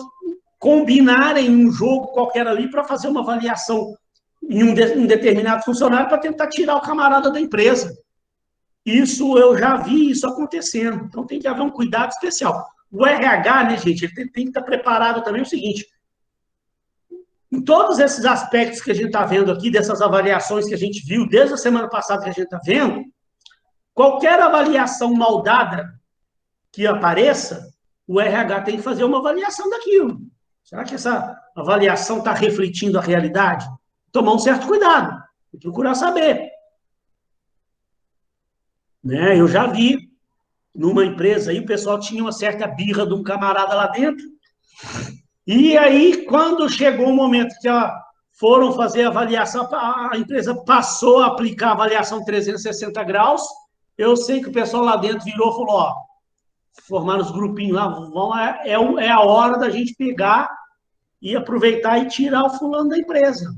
combinarem um jogo qualquer ali para fazer uma avaliação em um determinado funcionário para tentar tirar o camarada da empresa. Isso, eu já vi isso acontecendo. Então, tem que haver um cuidado especial. O RH, né, gente, ele tem que estar preparado também. É o seguinte, em todos esses aspectos que a gente está vendo aqui, dessas avaliações que a gente viu desde a semana passada que a gente está vendo, qualquer avaliação mal dada que apareça, o RH tem que fazer uma avaliação daquilo. Será que essa avaliação está refletindo a realidade? Tomar um certo cuidado e procurar saber. Né? Eu já vi numa empresa aí, o pessoal tinha uma certa birra de um camarada lá dentro, e aí, quando chegou o momento que foram fazer a avaliação, a empresa passou a aplicar a avaliação 360 graus, eu sei que o pessoal lá dentro virou e falou, ó, formar os grupinhos lá, é a hora da gente pegar e aproveitar e tirar o fulano da empresa.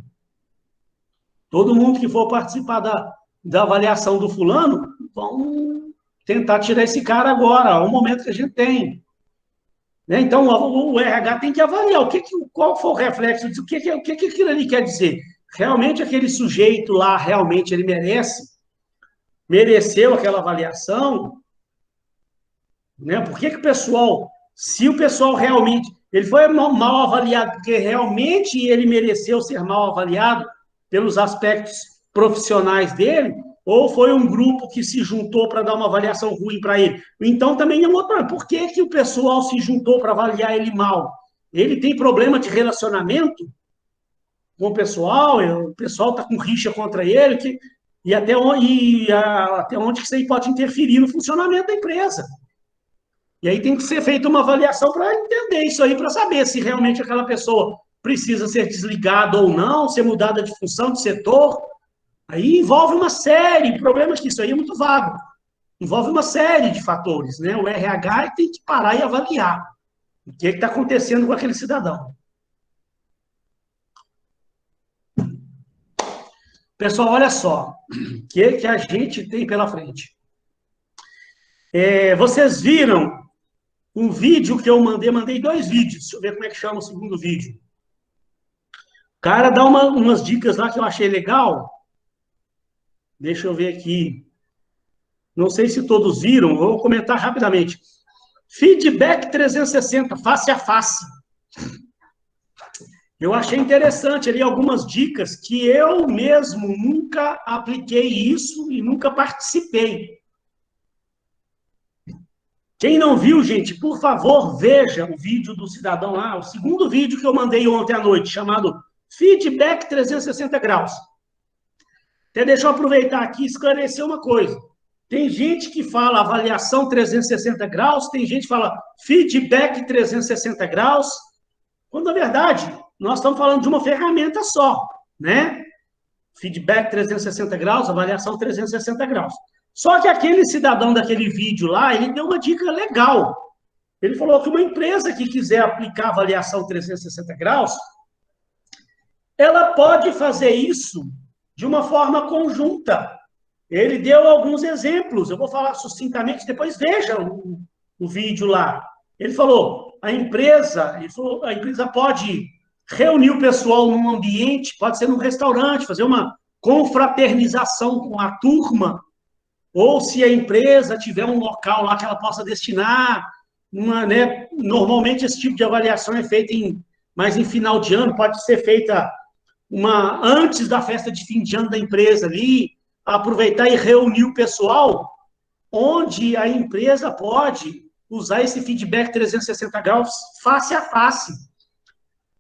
Todo mundo que for participar da avaliação do fulano, vão tentar tirar esse cara agora, é o momento que a gente tem. Né? Então, o RH tem que avaliar qual foi o reflexo disso, o que aquilo ali quer dizer. Realmente aquele sujeito lá, realmente ele mereceu aquela avaliação, né? Por que o pessoal, se o pessoal realmente, ele foi mal avaliado porque realmente ele mereceu ser mal avaliado pelos aspectos profissionais dele, ou foi um grupo que se juntou para dar uma avaliação ruim para ele? Então, também é um outro problema. Por que o pessoal se juntou para avaliar ele mal? Ele tem problema de relacionamento com o pessoal está com rixa contra ele, e até onde que isso aí pode interferir no funcionamento da empresa. E aí tem que ser feita uma avaliação para entender isso aí, para saber se realmente aquela pessoa precisa ser desligada ou não, ser mudada de função, de setor. Aí envolve uma série de problemas, que isso aí é muito vago. Envolve uma série de fatores, né? O RH tem que parar e avaliar o que está acontecendo com aquele cidadão. Pessoal, olha só, o que a gente tem pela frente. Vocês viram um vídeo que eu mandei 2 vídeos, deixa eu ver como é que chama o segundo vídeo. O cara dá umas dicas lá que eu achei legal. Deixa eu ver aqui. Não sei se todos viram, vou comentar rapidamente. Feedback 360, face a face. Eu achei interessante ali algumas dicas que eu mesmo nunca apliquei isso e nunca participei. Quem não viu, gente, por favor, veja o vídeo do cidadão lá, o segundo vídeo que eu mandei ontem à noite, chamado Feedback 360 graus. Até deixa eu aproveitar aqui e esclarecer uma coisa. Tem gente que fala avaliação 360 graus, tem gente que fala feedback 360 graus, quando, na verdade, nós estamos falando de uma ferramenta só, né? Feedback 360 graus, avaliação 360 graus. Só que aquele cidadão daquele vídeo lá, ele deu uma dica legal. Ele falou que uma empresa que quiser aplicar avaliação 360 graus, ela pode fazer isso de uma forma conjunta. Ele deu alguns exemplos, eu vou falar sucintamente, depois veja o vídeo lá. Ele falou, a empresa pode reunir o pessoal num ambiente, pode ser num restaurante, fazer uma confraternização com a turma, ou se a empresa tiver um local lá que ela possa destinar, né, normalmente esse tipo de avaliação é feita mais em final de ano, pode ser feita antes da festa de fim de ano da empresa ali, aproveitar e reunir o pessoal, onde a empresa pode usar esse feedback 360 graus face a face.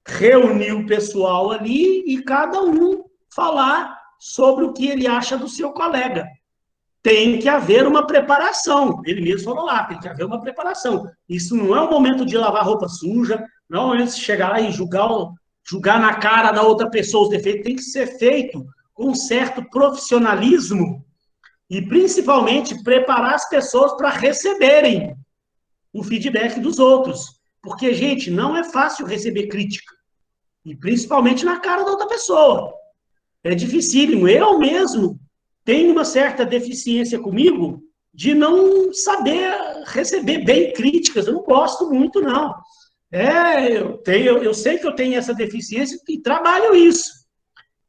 Reunir o pessoal ali e cada um falar sobre o que ele acha do seu colega. Tem que haver uma preparação. Ele mesmo falou lá, tem que haver uma preparação. Isso não é o momento de lavar roupa suja, não é o momento de chegar lá e julgar na cara da outra pessoa os defeitos. Tem que ser feito com um certo profissionalismo e, principalmente, preparar as pessoas para receberem o feedback dos outros. Porque, gente, não é fácil receber crítica. E, principalmente, na cara da outra pessoa. É dificílimo. Eu mesmo tenho uma certa deficiência comigo de não saber receber bem críticas. Eu não gosto muito, não. Eu sei que eu tenho essa deficiência e trabalho isso.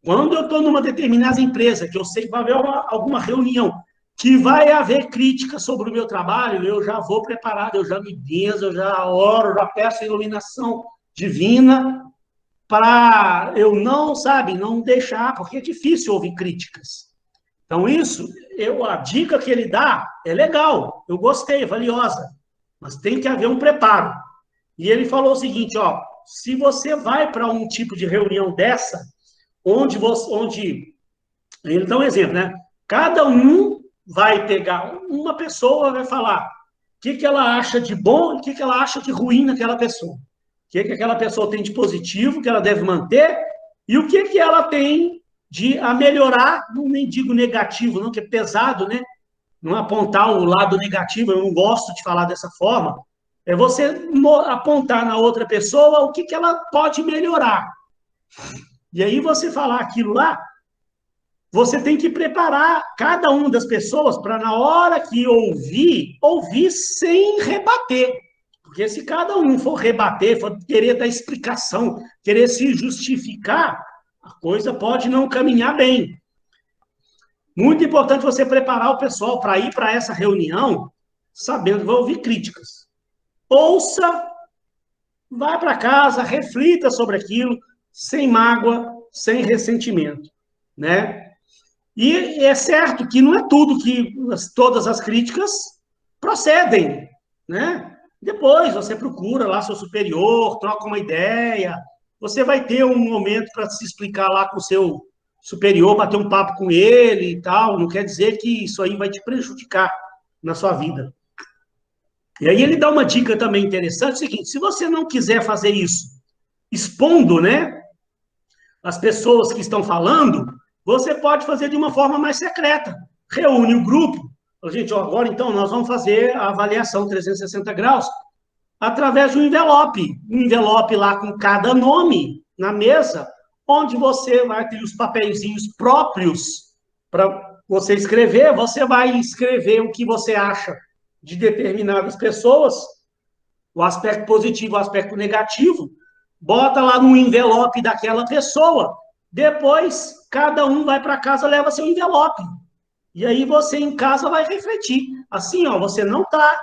Quando eu estou numa determinada empresa, que eu sei que vai haver alguma reunião, que vai haver crítica sobre o meu trabalho, eu já vou preparado, eu já me benzo, eu já oro, já peço iluminação divina para eu não deixar, porque é difícil ouvir críticas. Então, a dica que ele dá é legal, eu gostei, é valiosa, mas tem que haver um preparo. E ele falou o seguinte, se você vai para um tipo de reunião dessa, onde ele dá um exemplo, né? Cada um vai pegar, uma pessoa vai falar o que ela acha de bom e o que ela acha de ruim naquela pessoa. O que aquela pessoa tem de positivo, que ela deve manter, e o que ela tem a melhorar, não nem digo negativo, não, que é pesado, né? não apontar o lado negativo, eu não gosto de falar dessa forma, é você apontar na outra pessoa o que ela pode melhorar. E aí você falar aquilo lá, você tem que preparar cada uma das pessoas para, na hora que ouvir sem rebater. Porque se cada um for rebater, for querer dar explicação, querer se justificar, a coisa pode não caminhar bem. Muito importante você preparar o pessoal para ir para essa reunião sabendo que vai ouvir críticas. Ouça, vá para casa, reflita sobre aquilo, sem mágoa, sem ressentimento, né? E é certo que não é tudo que todas as críticas procedem, né? Depois você procura lá seu superior, troca uma ideia, você vai ter um momento para se explicar lá com o seu superior, bater um papo com ele e tal, não quer dizer que isso aí vai te prejudicar na sua vida. E aí ele dá uma dica também interessante, é o seguinte, se você não quiser fazer isso expondo, né, as pessoas que estão falando, você pode fazer de uma forma mais secreta. Reúne o grupo. Gente, agora então nós vamos fazer a avaliação 360 graus através de um envelope lá com cada nome na mesa, onde você vai ter os papeizinhos próprios para você escrever, você vai escrever o que você acha de determinadas pessoas, o aspecto positivo, o aspecto negativo, bota lá no envelope daquela pessoa, depois cada um vai para casa, leva seu envelope, e aí você em casa vai refletir, assim, ó, você não está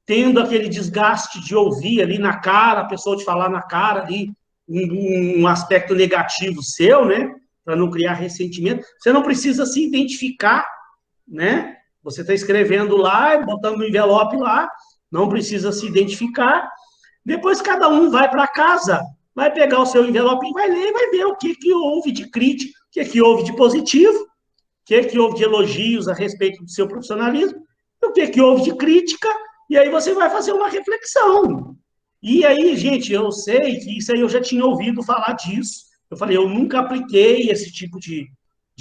tendo aquele desgaste de ouvir ali na cara, a pessoa te falar na cara ali, um aspecto negativo seu, né, para não criar ressentimento, você não precisa se identificar, né, você está escrevendo lá, botando no envelope lá, não precisa se identificar, depois cada um vai para casa, vai pegar o seu envelope e vai ler e vai ver o que houve de crítica, o que houve de positivo, o que houve de elogios a respeito do seu profissionalismo, o que houve de crítica, e aí você vai fazer uma reflexão. E aí, gente, eu sei que isso aí eu já tinha ouvido falar disso, eu falei, eu nunca apliquei esse tipo de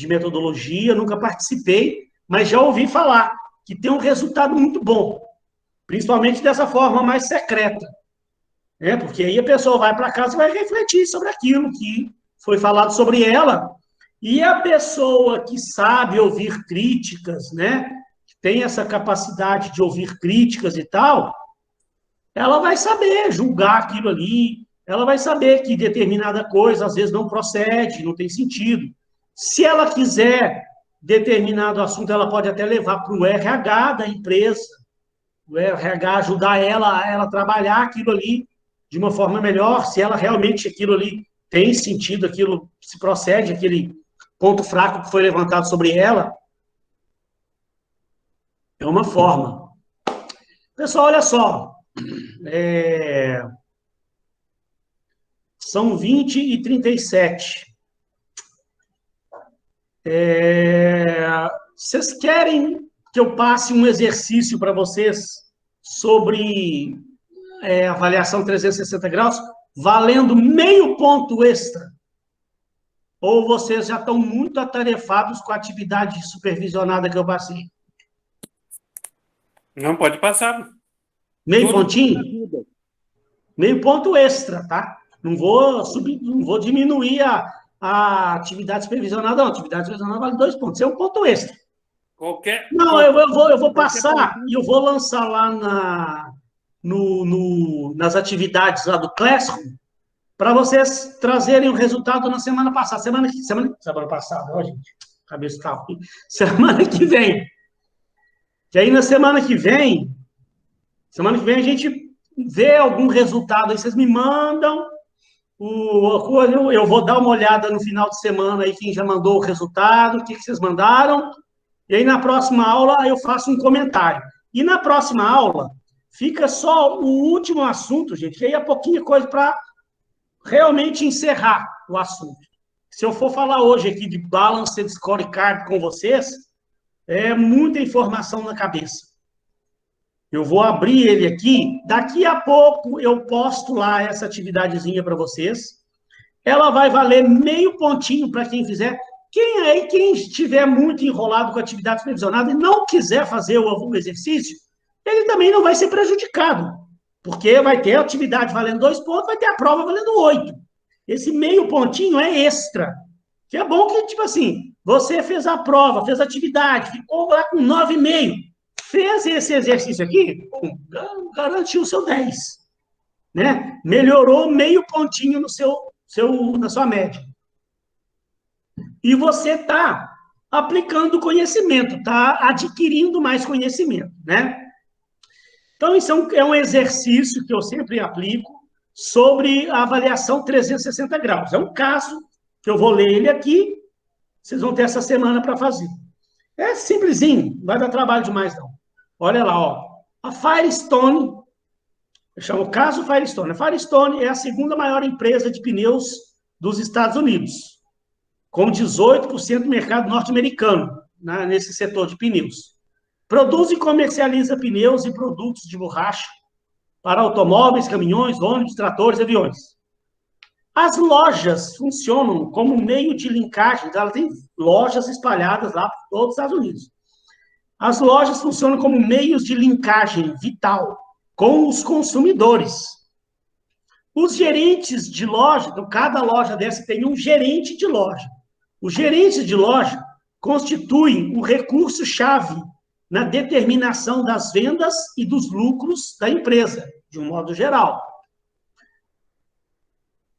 metodologia, nunca participei, mas já ouvi falar que tem um resultado muito bom, principalmente dessa forma mais secreta. Porque aí a pessoa vai para casa e vai refletir sobre aquilo que foi falado sobre ela. E a pessoa que sabe ouvir críticas, né, que tem essa capacidade de ouvir críticas e tal, ela vai saber julgar aquilo ali, ela vai saber que determinada coisa às vezes não procede, não tem sentido. Se ela quiser determinado assunto, ela pode até levar para o RH da empresa, o RH ajudar ela a trabalhar aquilo ali de uma forma melhor, se ela realmente aquilo ali tem sentido, aquilo se procede, aquele ponto fraco que foi levantado sobre ela, é uma forma. Pessoal, olha só, são 20h37. Vocês querem que eu passe um exercício para vocês sobre avaliação 360 graus, valendo meio ponto extra? Ou vocês já estão muito atarefados com a atividade supervisionada que eu passei? Não, pode passar. Meio pontinho? Meio ponto extra, tá? Não vou diminuir a atividade supervisionada, não. A atividade supervisionada vale 2 pontos. É um ponto extra. Não, eu vou passar e eu vou lançar lá nas atividades lá do Classroom para vocês trazerem o resultado na semana passada. Semana passada, ó, gente. Cabeça tá ruim. Semana que vem. Que aí na semana que vem a gente vê algum resultado aí, vocês me mandam, eu vou dar uma olhada no final de semana aí, quem já mandou o resultado, o que vocês mandaram, e aí na próxima aula eu faço um comentário. E na próxima aula fica só o último assunto, gente, que aí é pouquinha coisa para realmente encerrar o assunto. Se eu for falar hoje aqui de Balanced Scorecard com vocês, é muita informação na cabeça. Eu vou abrir ele aqui, daqui a pouco eu posto lá essa atividadezinha para vocês. Ela vai valer meio pontinho para quem fizer Quem estiver muito enrolado com atividade supervisionada e não quiser fazer o exercício, ele também não vai ser prejudicado, porque vai ter a atividade valendo 2 pontos, vai ter a prova valendo 8. Esse meio pontinho é extra, que é bom que, tipo assim, você fez a prova, fez a atividade, ficou lá com 9,5, fez esse exercício aqui, garantiu o seu 10, né? Melhorou meio pontinho na sua média. E você está aplicando conhecimento, está adquirindo mais conhecimento, né? Então, isso é um exercício que eu sempre aplico sobre a avaliação 360 graus. É um caso que eu vou ler ele aqui, vocês vão ter essa semana para fazer. É simplesinho, não vai dar trabalho demais, não. Olha lá, ó. A Firestone, eu chamo o caso Firestone. A Firestone é a segunda maior empresa de pneus dos Estados Unidos, com 18% do mercado norte-americano, né, nesse setor de pneus. Produz e comercializa pneus e produtos de borracha para automóveis, caminhões, ônibus, tratores e aviões. As lojas funcionam como meio de linkagem, ela tem lojas espalhadas lá por todos os Estados Unidos. As lojas funcionam como meios de linkagem vital com os consumidores. Os gerentes de loja, então cada loja dessa tem um gerente de loja. Os gerentes de loja constituem o recurso-chave na determinação das vendas e dos lucros da empresa, de um modo geral.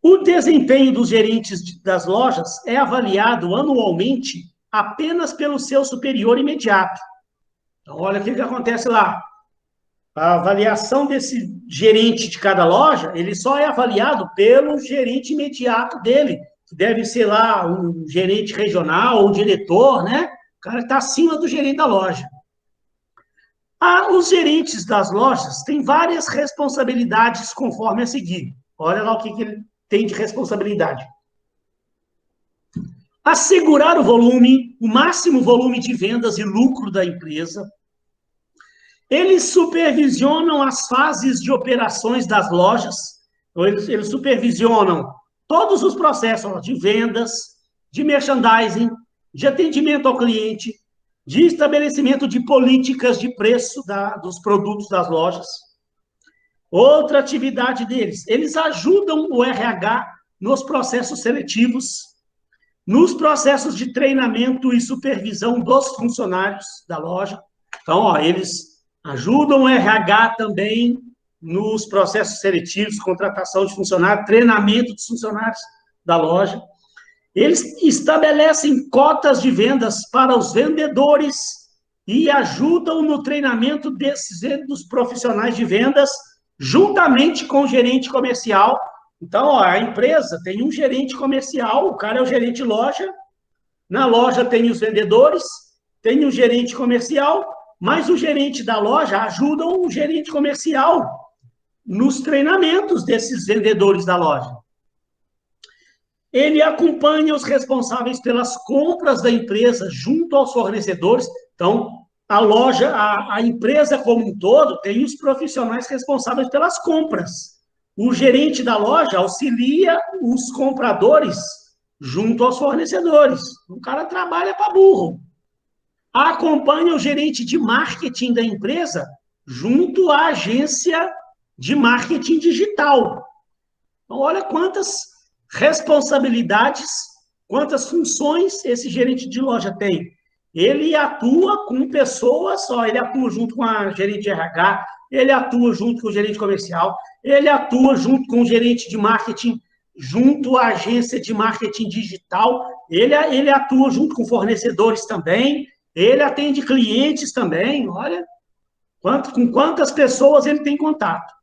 O desempenho dos gerentes das lojas é avaliado anualmente apenas pelo seu superior imediato. Então, olha o que acontece lá. A avaliação desse gerente de cada loja, ele só é avaliado pelo gerente imediato dele, que deve ser lá um gerente regional, um diretor, né? O cara que está acima do gerente da loja. Os gerentes das lojas têm várias responsabilidades conforme a seguir. Olha lá o que ele tem de responsabilidade. Assegurar o máximo volume de vendas e lucro da empresa. Eles supervisionam as fases de operações das lojas. Então, eles supervisionam todos os processos de vendas, de merchandising, de atendimento ao cliente, de estabelecimento de políticas de preço dos produtos das lojas. Outra atividade deles, eles ajudam o RH nos processos seletivos, nos processos de treinamento e supervisão dos funcionários da loja. Então, ó, eles ajudam o RH também nos processos seletivos, contratação de funcionários, treinamento dos funcionários da loja. Eles estabelecem cotas de vendas para os vendedores e ajudam no treinamento dos profissionais de vendas, juntamente com o gerente comercial. Então, ó, a empresa tem um gerente comercial, o cara é o gerente de loja, na loja tem os vendedores, tem o gerente comercial, mas o gerente da loja ajuda o gerente comercial nos treinamentos desses vendedores da loja. Ele acompanha os responsáveis pelas compras da empresa junto aos fornecedores. Então, a empresa como um todo tem os profissionais responsáveis pelas compras. O gerente da loja auxilia os compradores junto aos fornecedores. O cara trabalha para burro. Acompanha o gerente de marketing da empresa junto à agência de marketing digital. Então, olha quantas responsabilidades, quantas funções esse gerente de loja tem. Ele atua com pessoas, ele atua junto com a gerente de RH, ele atua junto com o gerente comercial, ele atua junto com o gerente de marketing, junto à agência de marketing digital, ele atua junto com fornecedores também, ele atende clientes também, olha, com quantas pessoas ele tem contato.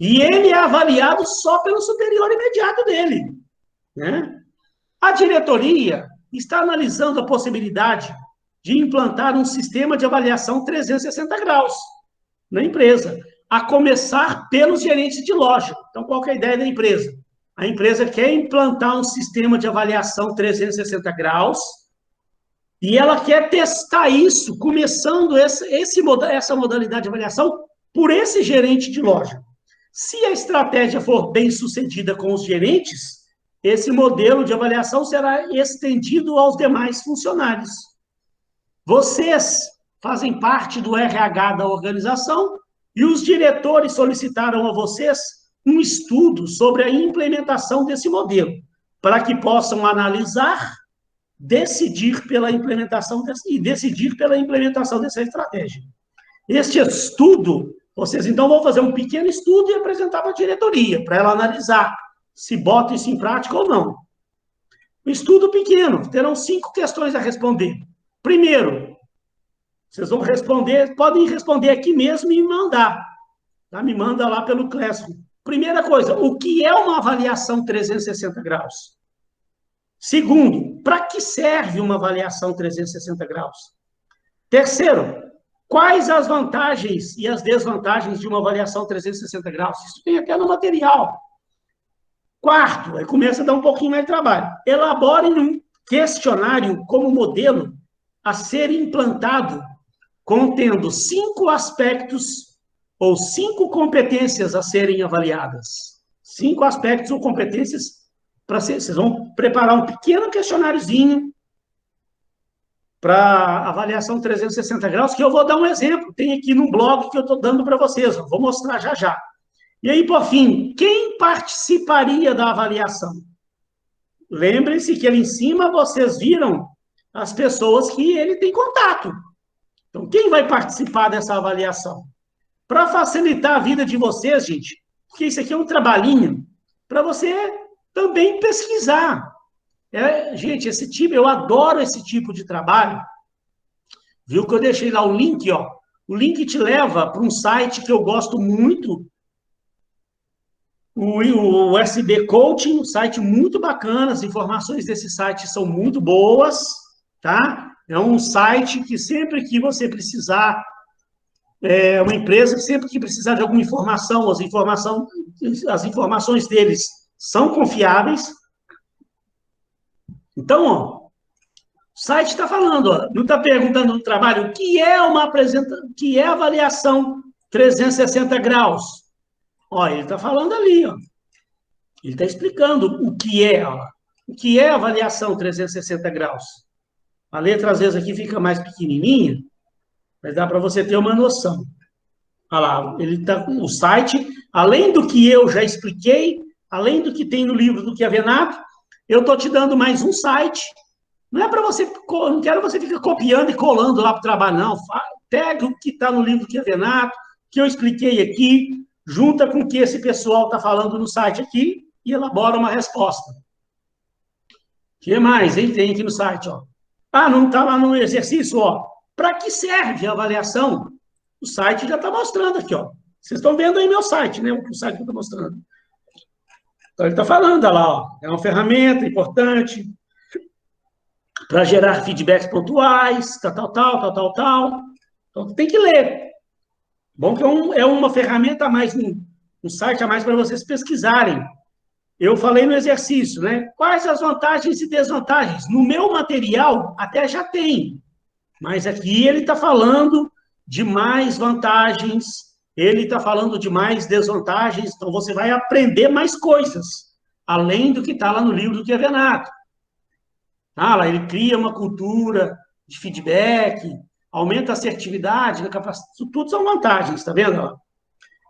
E ele é avaliado só pelo superior imediato dele, né? A diretoria está analisando a possibilidade de implantar um sistema de avaliação 360 graus na empresa, a começar pelos gerentes de loja. Então, qual que é a ideia da empresa? A empresa quer implantar um sistema de avaliação 360 graus e ela quer testar isso, começando essa modalidade de avaliação por esse gerente de loja. Se a estratégia for bem sucedida com os gerentes, esse modelo de avaliação será estendido aos demais funcionários. Vocês fazem parte do RH da organização e os diretores solicitaram a vocês um estudo sobre a implementação desse modelo, para que possam analisar, decidir pela implementação dessa estratégia. Este estudo, vocês então vão fazer um pequeno estudo e apresentar para a diretoria, para ela analisar se bota isso em prática ou não. Um estudo pequeno, terão 5 questões a responder. Primeiro, vocês vão responder, podem responder aqui mesmo e me mandar. Tá? Me manda lá pelo Classroom. Primeira coisa, o que é uma avaliação 360 graus? Segundo, para que serve uma avaliação 360 graus? Terceiro, quais as vantagens e as desvantagens de uma avaliação 360 graus? Isso tem até no material. Quarto, aí começa a dar um pouquinho mais de trabalho. Elaborem um questionário como modelo a ser implantado, contendo 5 aspectos ou 5 competências a serem avaliadas. 5 aspectos ou competências para vocês vão preparar um pequeno questionáriozinho para avaliação 360 graus, que eu vou dar um exemplo. Tem aqui no blog que eu estou dando para vocês. Vou mostrar já já. E aí, por fim, quem participaria da avaliação? Lembrem-se que ali em cima vocês viram as pessoas que ele tem contato. Então, quem vai participar dessa avaliação? Para facilitar a vida de vocês, gente, porque isso aqui é um trabalhinho, para você também pesquisar. Gente, eu adoro esse tipo de trabalho. Viu que eu deixei lá o link, ó. O link te leva para um site que eu gosto muito, o SB Coaching, um site muito bacana, as informações desse site são muito boas, tá? É um site que sempre que você precisar, é uma empresa que sempre que precisar de alguma informação, as informações deles são confiáveis. Então, ó, o site está falando, ó, não está perguntando no trabalho o que é avaliação 360 graus. Ó, ele está falando ali, ó. Ele está explicando o que é, ó. O que é avaliação 360 graus. A letra, às vezes, aqui fica mais pequenininha, mas dá para você ter uma noção. Olha lá, ele tá com o site, além do que eu já expliquei, além do que tem no livro do Chiavenato, eu estou te dando mais um site. Não é para você, não quero você ficar copiando e colando lá para o trabalho, não. Pega o que está no livro do Chiavenato, que eu expliquei aqui, junta com o que esse pessoal está falando no site aqui e elabora uma resposta. O que mais, hein? Tem aqui no site, ó. Ah, não está lá no exercício, ó. Para que serve a avaliação? O site já está mostrando aqui, ó. Vocês estão vendo aí meu site, né? O site que eu estou mostrando. Então, ele está falando, olha lá, ó. É uma ferramenta importante para gerar feedbacks pontuais, tal. Então, tem que ler. Bom que é uma ferramenta a mais, um site a mais para vocês pesquisarem. Eu falei no exercício, né? Quais as vantagens e desvantagens? No meu material até já tem, mas aqui ele está falando de mais vantagens, ele está falando de mais desvantagens, então você vai aprender mais coisas, além do que está lá no livro do Chiavenato. Ah, lá ele cria uma cultura de feedback, aumenta a assertividade, a capacidade, isso tudo são vantagens, tá vendo?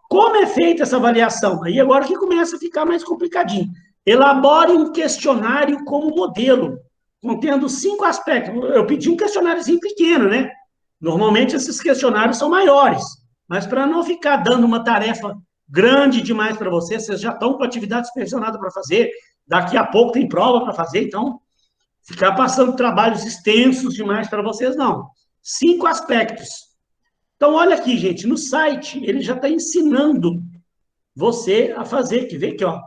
Como é feita essa avaliação? Aí agora que começa a ficar mais complicadinho. Elabore um questionário como modelo, contendo 5 aspectos. Eu pedi um questionáriozinho pequeno, né? Normalmente esses questionários são maiores, mas para não ficar dando uma tarefa grande demais para vocês, vocês já estão com atividade supervisionada para fazer, daqui a pouco tem prova para fazer, então ficar passando trabalhos extensos demais para vocês, não. 5 aspectos. Então, olha aqui, gente, no site, ele já está ensinando você a fazer, que vê aqui, ó.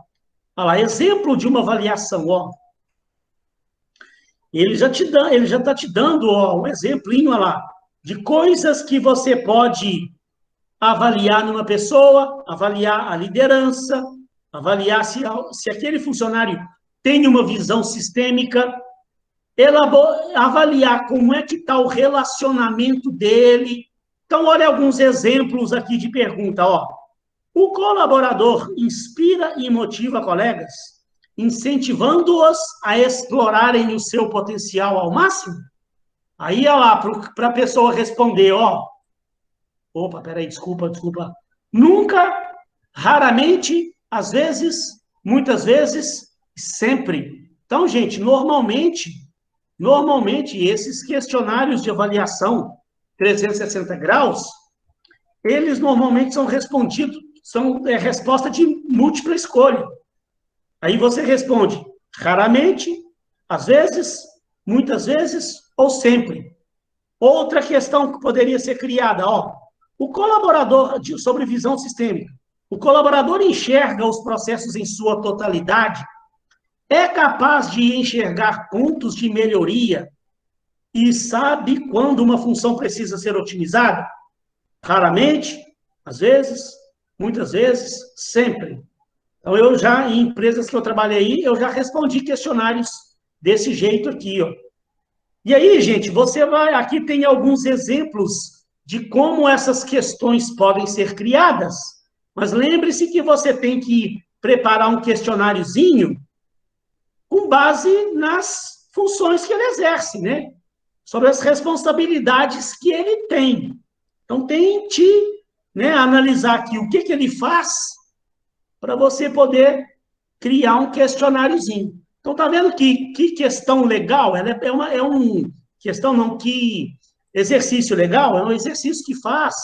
Olha lá, exemplo de uma avaliação, ó. Ele já está te dando, ó, um exemplinho, olha lá, de coisas que você pode avaliar numa pessoa, avaliar a liderança, avaliar se aquele funcionário tem uma visão sistêmica, avaliar como é que está o relacionamento dele. Então, olha alguns exemplos aqui de pergunta, ó. O colaborador inspira e motiva colegas? incentivando-os a explorarem o seu potencial ao máximo? Aí, olha lá, para a pessoa responder, ó, opa, peraí, desculpa. Nunca, raramente, às vezes, muitas vezes, sempre. Então, gente, normalmente, esses questionários de avaliação 360 graus, eles normalmente são respondidos, são resposta de múltipla escolha. Aí você responde raramente, às vezes, muitas vezes ou sempre. Outra questão que poderia ser criada, ó, o colaborador sobre visão sistêmica. O colaborador enxerga os processos em sua totalidade, é capaz de enxergar pontos de melhoria e sabe quando uma função precisa ser otimizada? Raramente, às vezes, muitas vezes, sempre. Então, eu já, em empresas que eu trabalhei, eu já respondi questionários desse jeito aqui, ó. E aí, gente, você vai... Aqui tem alguns exemplos de como essas questões podem ser criadas, mas lembre-se que você tem que preparar um questionáriozinho com base nas funções que ele exerce, né? Sobre as responsabilidades que ele tem. Então, tente, né, analisar aqui o que ele faz para você poder criar um questionáriozinho. Então, tá vendo que questão legal? Ela é um questão, não, que exercício legal, é um exercício que faz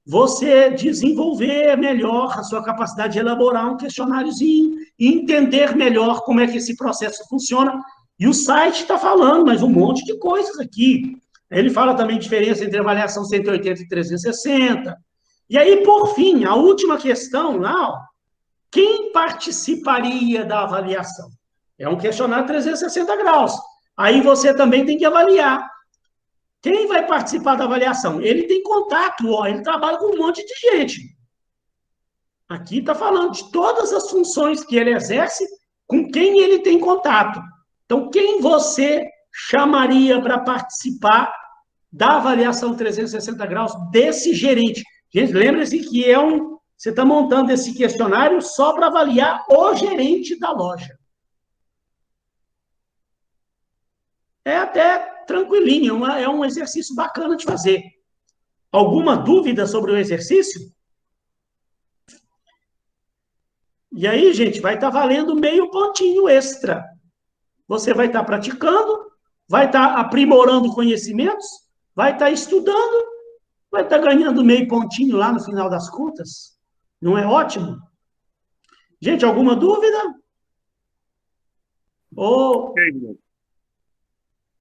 você desenvolver melhor a sua capacidade de elaborar um questionáriozinho e entender melhor como é que esse processo funciona. E o site está falando, mas um monte de coisas aqui. Ele fala também diferença entre avaliação 180 e 360. E aí, por fim, a última questão lá, ó, quem participaria da avaliação? É um questionário 360 graus. Aí você também tem que avaliar. Quem vai participar da avaliação? Ele tem contato, ó, ele trabalha com um monte de gente. Aqui está falando de todas as funções que ele exerce, com quem ele tem contato. Então, quem você chamaria para participar da avaliação 360 graus desse gerente? Gente, lembre-se que você está montando esse questionário só para avaliar o gerente da loja. É até tranquilinho, é um exercício bacana de fazer. Alguma dúvida sobre o exercício? E aí, gente, vai estar valendo meio pontinho extra. Você vai estar praticando, vai estar aprimorando conhecimentos, vai estar estudando, vai estar ganhando meio pontinho lá no final das contas. Não é ótimo? Gente, alguma dúvida? Ou...